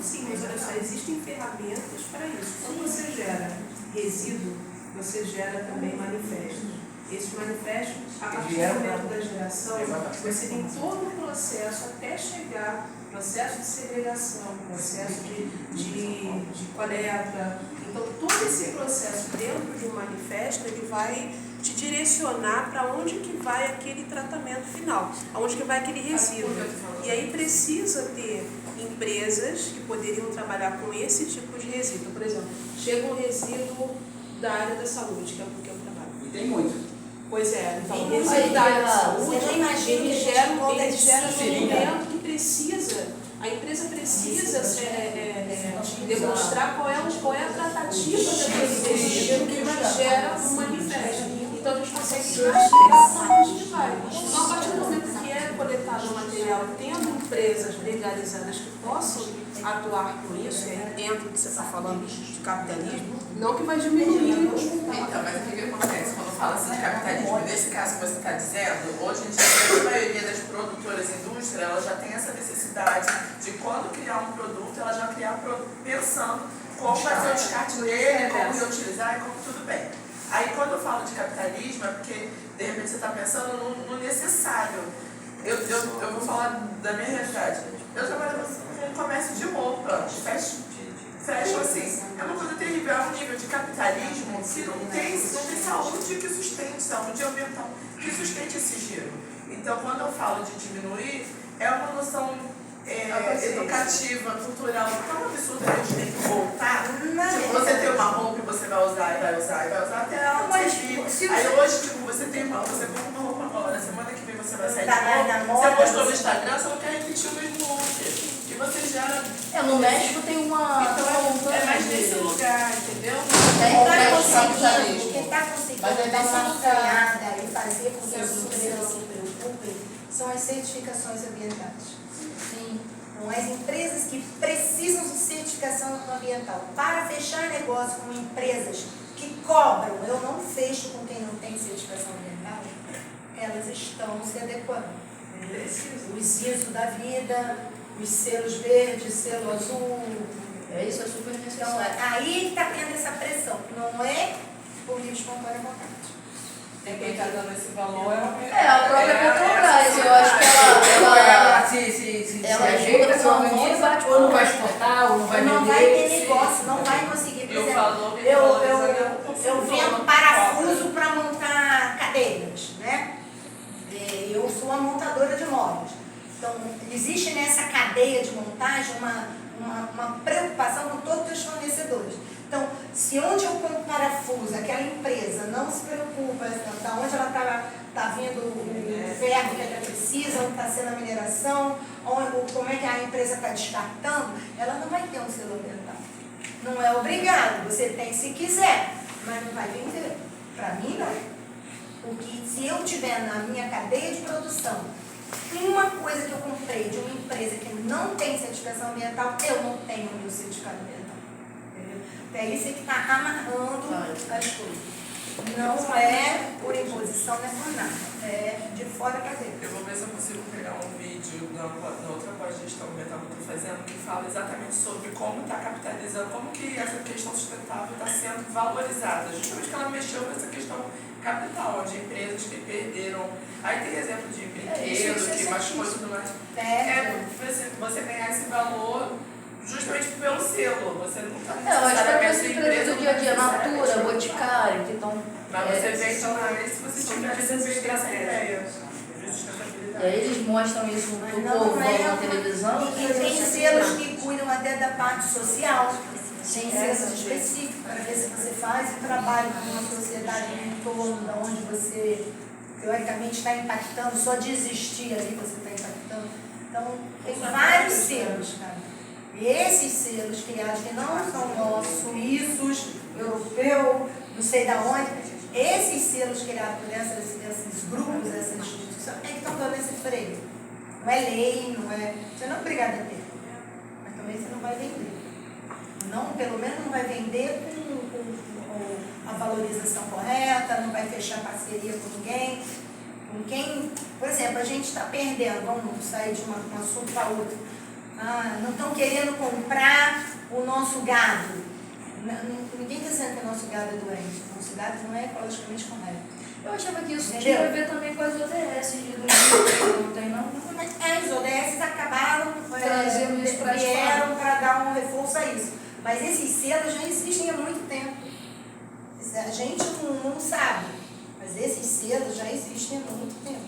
Sim, mas olha só, existem ferramentas para isso. Quando você gera resíduo, você gera também manifestos. Esses manifestos, a partir do momento da geração, você tem todo o processo até chegar, processo de segregação, processo de coleta. Então, todo esse processo dentro de um manifesto, ele vai te direcionar para onde que vai aquele tratamento final, aonde que vai aquele resíduo. E aí precisa ter empresas que poderiam trabalhar com esse tipo de resíduo. Por exemplo, chega um resíduo da área da saúde, que é porque eu trabalho. E tem muito. Pois é, então o Tem resíduo da área da Você saúde, não imagina ele que gera a gente ele gera um seringa. momento que precisa, a empresa precisa demonstrar qual é a tratativa daquele resíduo que gera um manifesto. Então a gente consegue rastrear para onde a gente vai. Então, a partir do momento que é coletado o material, tendo empresas legalizadas que possam atuar com isso, e aí entra o que você está falando de capitalismo, não que vai diminuir. Então, mas o que acontece quando fala assim de capitalismo? Nesse caso que você está dizendo, hoje em dia a maioria das produtoras e indústrias, ela já tem essa necessidade de quando criar um produto, ela já criar pensando como fazer o descarte dele, como reutilizar e como tudo bem. Aí quando eu falo de capitalismo é porque de repente você está pensando no necessário. Eu vou falar da minha realidade. Eu trabalho com comércio de roupa, fashion assim, é uma coisa terrível, é um nível de capitalismo que não tem saúde que sustente, saúde ambiental que sustente esse giro. Então quando eu falo de diminuir, é uma noção educativa, cultural tão absurda que a gente tem que voltar. Tipo, você tem uma roupa e você vai usar e vai usar e vai usar até ela servir. Aí hoje, tipo, você compra uma roupa agora, semana que vem você vai sair de novo. Você postou no Instagram, você não quer repetir o mesmo look. E você gera. No México tem uma... Então é mais nesse lugar, entendeu? Quem está conseguindo Mas é dar uma desse freada e fazer com que as empresas se preocupem são as certificações ambientais. Sim. São as empresas que precisam de certificação ambiental. Para fechar negócio com empresas que cobram, eu não fecho com quem não tem certificação ambiental, elas estão se adequando. Os ISO da vida, os selos verdes, selo azul. Isso é super Então, necessário. aí está tendo essa pressão. Não é por livre espontânea vontade. Tem quem está dando esse valor, A própria Petrobras, eu acho que ela Se ajeita, se organiza, ou não vai exportar, ou não vai vender. Não vai ter negócio, não vai conseguir. Por E o exemplo, valor que eu vendo parafuso para montar cadeiras, né? Eu sou uma montadora de móveis. Então, existe nessa cadeia de montagem uma preocupação com todos os fornecedores. Então, se onde eu compro parafuso, aquela empresa não se preocupa, da onde ela está vindo o ferro que ela precisa, onde está sendo a mineração, como é que a empresa está descartando, ela não vai ter um selo ambiental. Não é obrigado, você tem se quiser, mas não vai vender. Para mim, não. Porque se eu tiver na minha cadeia de produção uma coisa que eu comprei de uma empresa que não tem certificação ambiental, eu não tenho o meu certificado ambiental. Entendeu? Então é isso que está amarrando as coisas. Não é por imposição, não é por nada. É de fora para dentro. Eu vou ver se eu consigo pegar um vídeo da outra pós-gestão ambiental que eu estou fazendo, que fala exatamente sobre como está capitalizando, como que essa questão sustentável está sendo valorizada. Justamente que ela mexeu nessa questão capital, onde empresas que perderam. Aí tem exemplo de brinquedo, que machucou e tudo mais. Você ganhar esse valor justamente pelo selo. Você não está Eu acho que as empresas do dia a dia, Natura, Boticário, que estão. Mas você vende mais se você tiver essa ideia. Eles mostram isso pro povo na televisão. E tem selos que cuidam até da parte social. Tem selos específicos para ver se você faz o trabalho com uma sociedade em torno de onde você, teoricamente, está impactando. Só de existir ali você está impactando. Então, tem vários selos, cara. E esses selos criados que não são nossos, suíços, europeu, não sei da onde, esses selos criados por esses grupos, essas instituições, é que estão dando esse freio. Não é lei, não é. Você não é obrigado a ter, mas também você não vai vender. Não, pelo menos não vai vender com a valorização correta, não vai fechar parceria com ninguém. Com quem, por exemplo, a gente está perdendo, vamos sair de um assunto para outro. Não estão querendo comprar o nosso gado. Ninguém está dizendo que o nosso gado é doente. O nosso gado não é ecologicamente correto. Eu achava que isso tinha a ver também com as ODS de 2020, não tem não? As ODS acabaram, trazendo isso para vieram para dar um reforço a isso. Mas esses selos já existem há muito tempo. A gente não sabe, mas esses selos já existem há muito tempo.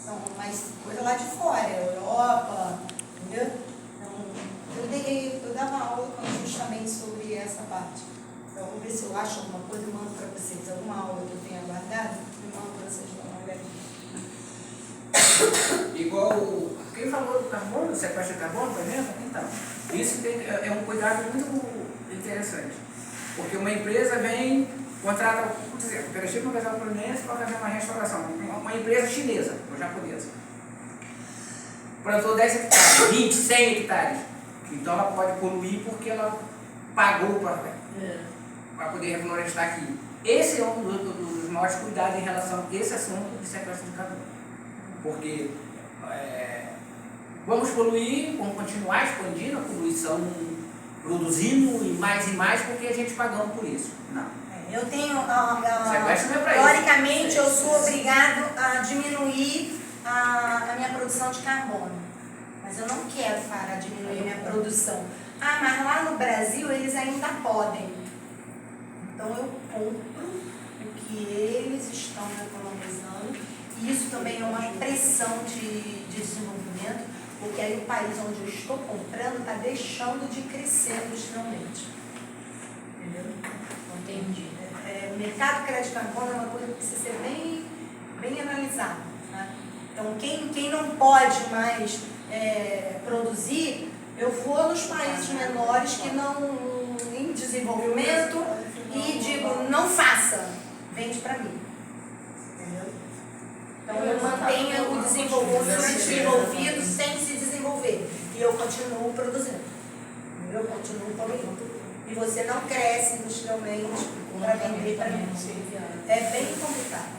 São mais coisa lá de fora, Europa, entendeu? Eu dava aula justamente sobre essa parte. Então, vou ver se eu acho alguma coisa e mando para vocês. Alguma aula que eu tenha guardado, eu mando para vocês dar uma olhadinha. Igual quem falou do carbono, sequestro de carbono, por exemplo, então, isso é um cuidado muito interessante. Porque uma empresa vem, contrata, por exemplo, o Cooperativa Empresarial Fluminense para fazer uma restauração, uma empresa chinesa ou japonesa. Plantou 10 hectares, 20, 100 hectares. Então ela pode poluir porque ela pagou para poder reflorestar aqui. Esse é um dos maiores cuidados em relação a esse assunto de sequestro de carbono. Porque vamos poluir, vamos continuar expandindo a poluição, produzindo e mais porque a gente pagando por isso. Não. Eu tenho, Sequestro não é pra teoricamente, isso. eu sou obrigado a diminuir a minha produção de carbono. Mas eu não quero parar de diminuir a minha produção. Mas lá no Brasil eles ainda podem. Então eu compro o que eles estão economizando. E isso também é uma pressão de desenvolvimento, porque aí o país onde eu estou comprando está deixando de crescer industrialmente. Entendeu? Entendi. O mercado de crédito de carbono é uma coisa que precisa ser bem analisada. Né? Então, quem não pode mais produzir, eu vou nos países menores que não, em desenvolvimento, e digo, não faça, vende para mim. Entendeu? Então eu mantenho o desenvolvido sem se desenvolver. E eu continuo produzindo. Eu continuo produzindo. E você não cresce industrialmente para vender para mim. É bem complicado.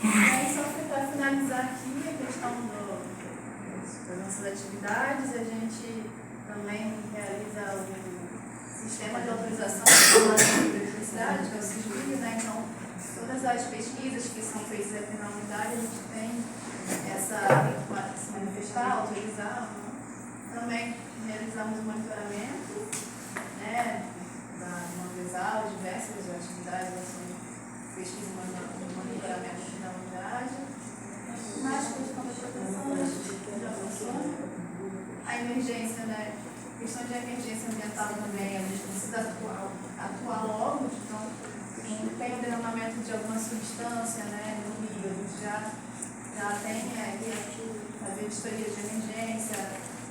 Aí, só para finalizar aqui a questão das nossas atividades, a gente também realiza o sistema de autorização de biodiversidade, que é o SISBio, né? Então, todas as pesquisas que são feitas aqui na unidade, a gente tem se manifestar, autorizar. Também realizamos o monitoramento, né, da Manguezal, diversas atividades, assim, pesquisa e monitoramento aqui na unidade. Mais questão da proteção, já avançou. A emergência, né, questão de emergência ambiental também, a gente precisa atuar logo, então, tem o derramamento de alguma substância, né, no rio, a gente já tem que fazer vistoria de emergência,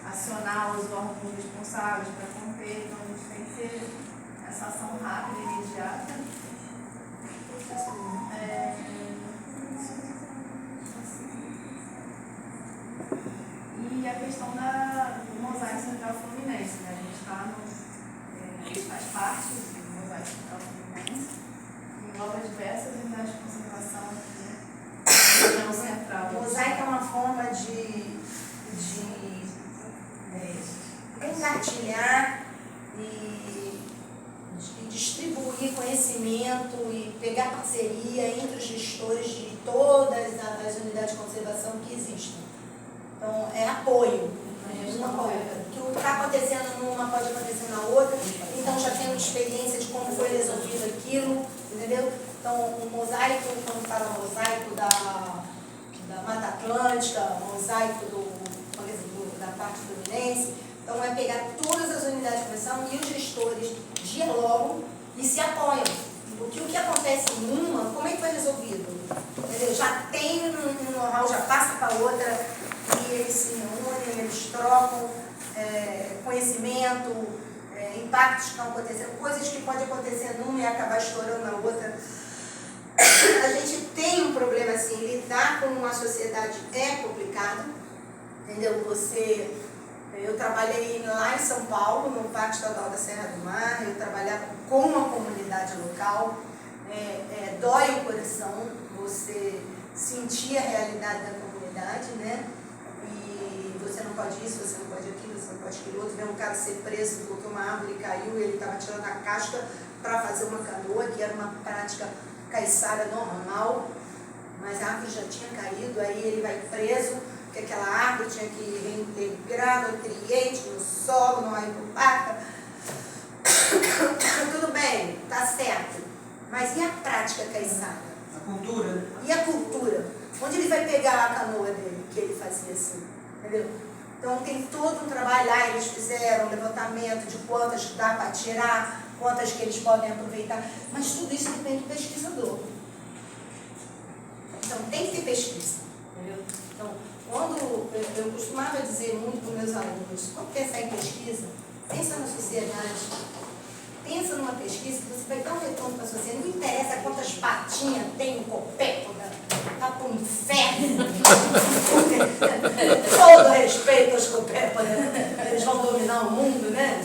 acionar os órgãos responsáveis para conter, então a gente tem que ter essa ação rápida e imediata. E a questão do mosaico central fluminense, né? A gente faz parte do mosaico central fluminense, engloba diversas unidades de conservação aqui, na região central. O mosaico é uma forma de compartilhar e distribuir conhecimento e pegar parceria entre os gestores de todas as unidades de conservação que existem. Então, é apoio. O que está acontecendo numa pode acontecer na outra, então já temos experiência de como foi resolvido aquilo, entendeu? Então, o mosaico, quando fala mosaico da Mata Atlântica, mosaico da parte fluminense, então é pegar todas as unidades de conservação e os gestores dialogam e se apoiam. Porque o que acontece em uma, como é que foi resolvido? Entendeu? Já tem um know-how, já passa para outra, e eles se unem, eles trocam conhecimento, impactos que estão acontecendo, coisas que podem acontecer numa e acabar estourando na outra. A gente tem um problema assim, lidar com uma sociedade é complicado, entendeu? Eu trabalhei lá em São Paulo, no Parque Estadual da Serra do Mar, eu trabalhava com a comunidade local, dói o coração você sentir a realidade da comunidade, né? E você não pode isso, você não pode aquilo, você não pode aquilo outro. Ver um cara ser preso porque uma árvore caiu e ele estava tirando a casca para fazer uma canoa, que era uma prática caiçara normal, mas a árvore já tinha caído, aí ele vai preso, porque aquela árvore tinha que reintegrar nutrientes no solo, não é impacta. Tudo bem, tá certo. Mas e a prática caiçara? A cultura, né? E a cultura? Onde ele vai pegar a canoa dele, que ele fazia assim? Entendeu? Então tem todo um trabalho lá, eles fizeram um levantamento de quantas dá para tirar, quantas que eles podem aproveitar, mas tudo isso depende do pesquisador. Então tem que ter pesquisa, entendeu? Então, quando eu costumava dizer muito para os meus alunos, quando pensar em pesquisa, pensa na sociedade, pensa numa pesquisa que você vai dar um retorno para a sociedade, não interessa quantas patinhas tem um copépoda, tá para o inferno. Todo respeito aos copépodas, eles vão dominar o mundo, né?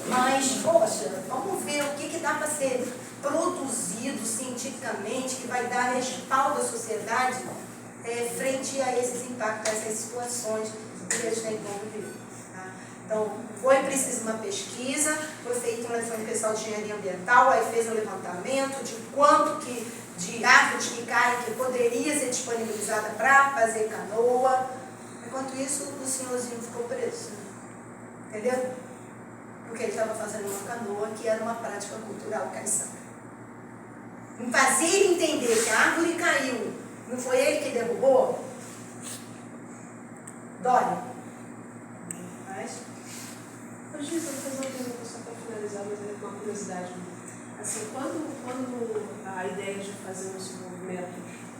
Mas, poxa, vamos ver o que dá para ser produzido cientificamente, que vai dar respaldo à sociedade frente a esses impactos, a essas situações que eles têm como viver. Tá? Então, foi preciso uma pesquisa, foi feito um levante pessoal de engenharia ambiental, aí fez um levantamento de quanto de árvores que caem que poderia ser disponibilizada para fazer canoa. Enquanto isso, o senhorzinho ficou preso. Entendeu? Porque ele estava fazendo uma canoa que era uma prática cultural caiçara. Em fazer ele entender que a árvore caiu, não foi ele que derrubou, dói. Mas... Hoje eu vou fazer uma pergunta só para finalizar, mas é uma curiosidade. Assim, quando a ideia de fazer um desenvolvimento,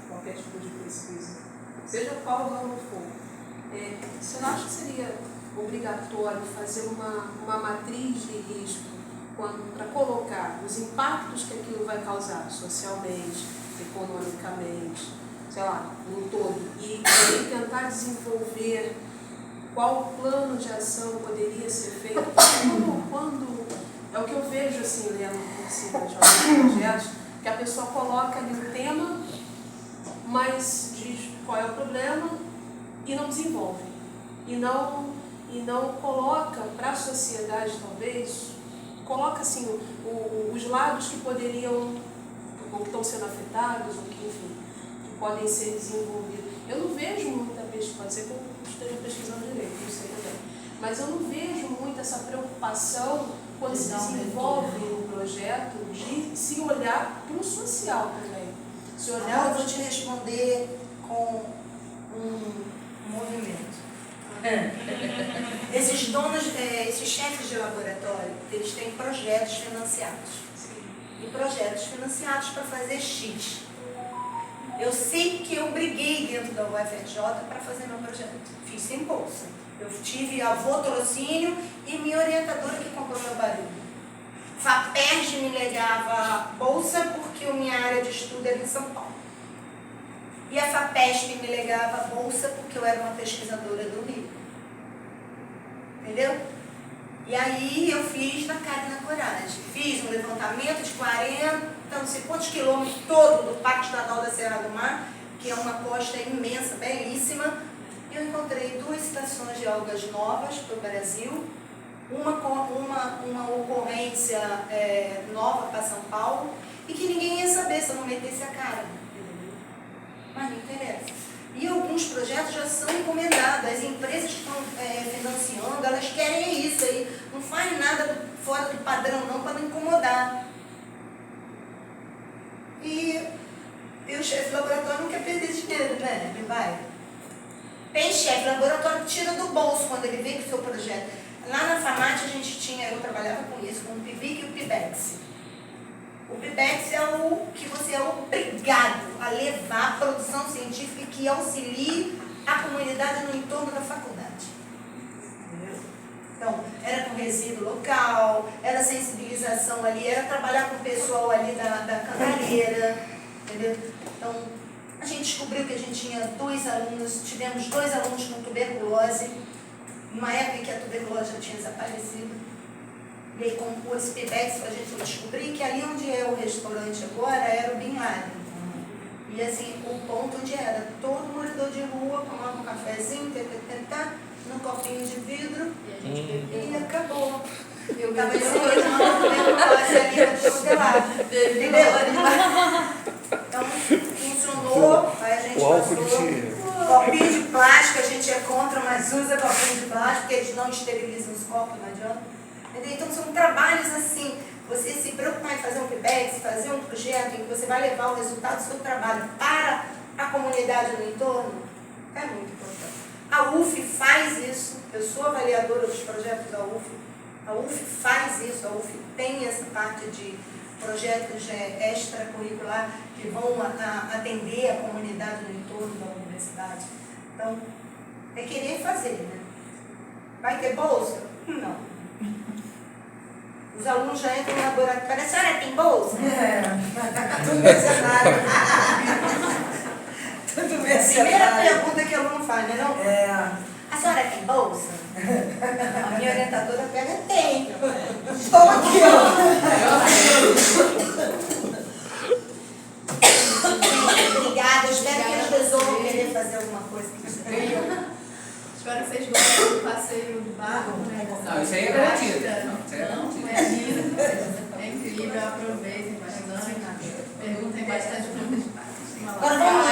qualquer tipo de pesquisa, seja qual ramo for, você não acha que seria obrigatório fazer uma matriz de risco para colocar os impactos que aquilo vai causar socialmente, economicamente, sei lá, no todo, e aí tentar desenvolver qual plano de ação poderia ser feito, quando é o que eu vejo assim, lendo por cima de alguns projetos, que a pessoa coloca ali um tema, mas diz qual é o problema e não desenvolve, e não coloca para a sociedade, talvez, coloca assim os lados que poderiam, ou que estão sendo afetados, ou que, enfim, que podem ser desenvolvidos. Eu não vejo muita pesquisa, pode ser que eu esteja pesquisando direito, não sei também, mas eu não vejo muito essa preocupação quando se desenvolve um projeto de se olhar para o social também. Se olhar, eu vou te responder com um movimento. Esses chefes de laboratório, eles têm projetos financiados. E projetos financiados para fazer X. Eu sei que eu briguei dentro da UFRJ para fazer meu projeto. Fiz sem bolsa. Eu tive avô-trocínio e minha orientadora que comprou meu barulho. FAPERJ me legava bolsa porque a minha área de estudo era em São Paulo. E a FAPESP me legava bolsa porque eu era uma pesquisadora do Rio. Entendeu? E aí eu fiz na cara e na coragem. Fiz um levantamento de 40, não sei quantos quilômetros todo do Parque Estadual da Serra do Mar, que é uma costa imensa, belíssima. E eu encontrei 2 estações de algas novas para o Brasil, uma ocorrência nova para São Paulo, e que ninguém ia saber se eu não metesse a cara. Mas não interessa. E alguns projetos já são encomendados, as empresas que estão financiando, elas querem isso aí, não faz nada fora do padrão não para não incomodar. E o chefe de laboratório não quer perder dinheiro, né? Ele vai. Tem chefe de laboratório que tira do bolso quando ele vê que o seu projeto. Lá na FAMAT a gente tinha, eu trabalhava com isso, com o PIBIC e o PIBEX. O PIBEX é o que você é obrigado a levar a produção científica que auxilie a comunidade no entorno da faculdade. Entendeu? Então, era com resíduo local, era sensibilização ali, era trabalhar com o pessoal ali da cantareira, entendeu? Então, a gente descobriu que a gente tinha 2 alunos, tivemos 2 alunos com tuberculose, numa época em que a tuberculose já tinha desaparecido. E aí, com esse PIBEX, a gente descobriu que ali onde é o restaurante agora era o Bin Laden. E assim, o ponto onde era todo morador de rua, tomava um cafezinho, num copinho de vidro, e acabou. Eu estava ensinando tuberculose ali no tutelado. Entendeu? Então, funcionou, aí a gente passou. Copinho de plástico, a gente é contra, mas usa copinho de plástico, porque eles não esterilizam os copos, não adianta. Então, são trabalhos assim, você se preocupar em fazer um PIBEX, fazer um projeto em que você vai levar o resultado do seu trabalho para a comunidade no entorno, é muito importante. A UF faz isso, eu sou avaliadora dos projetos da UF, a UF faz isso, a UF tem essa parte de projetos extracurricular que vão atender a comunidade no entorno da universidade. Então, é querer fazer, né? Vai ter bolsa? Não. Os alunos já entram no laboratório. A senhora tem bolsa? Tudo mercenário. Tudo mercenário. A primeira pergunta que o aluno faz, né? Não? A senhora tem bolsa? A minha orientadora pega, tem. Estou aqui, Obrigada, espero que eles resolvam querer fazer alguma coisa. Espero que vocês gostem do passeio do barco, né? Não, isso aí é garantido. Isso aí é garantido. É lindo, é incrível, aproveitem bastante. Perguntem bastante para os pais. Agora vamos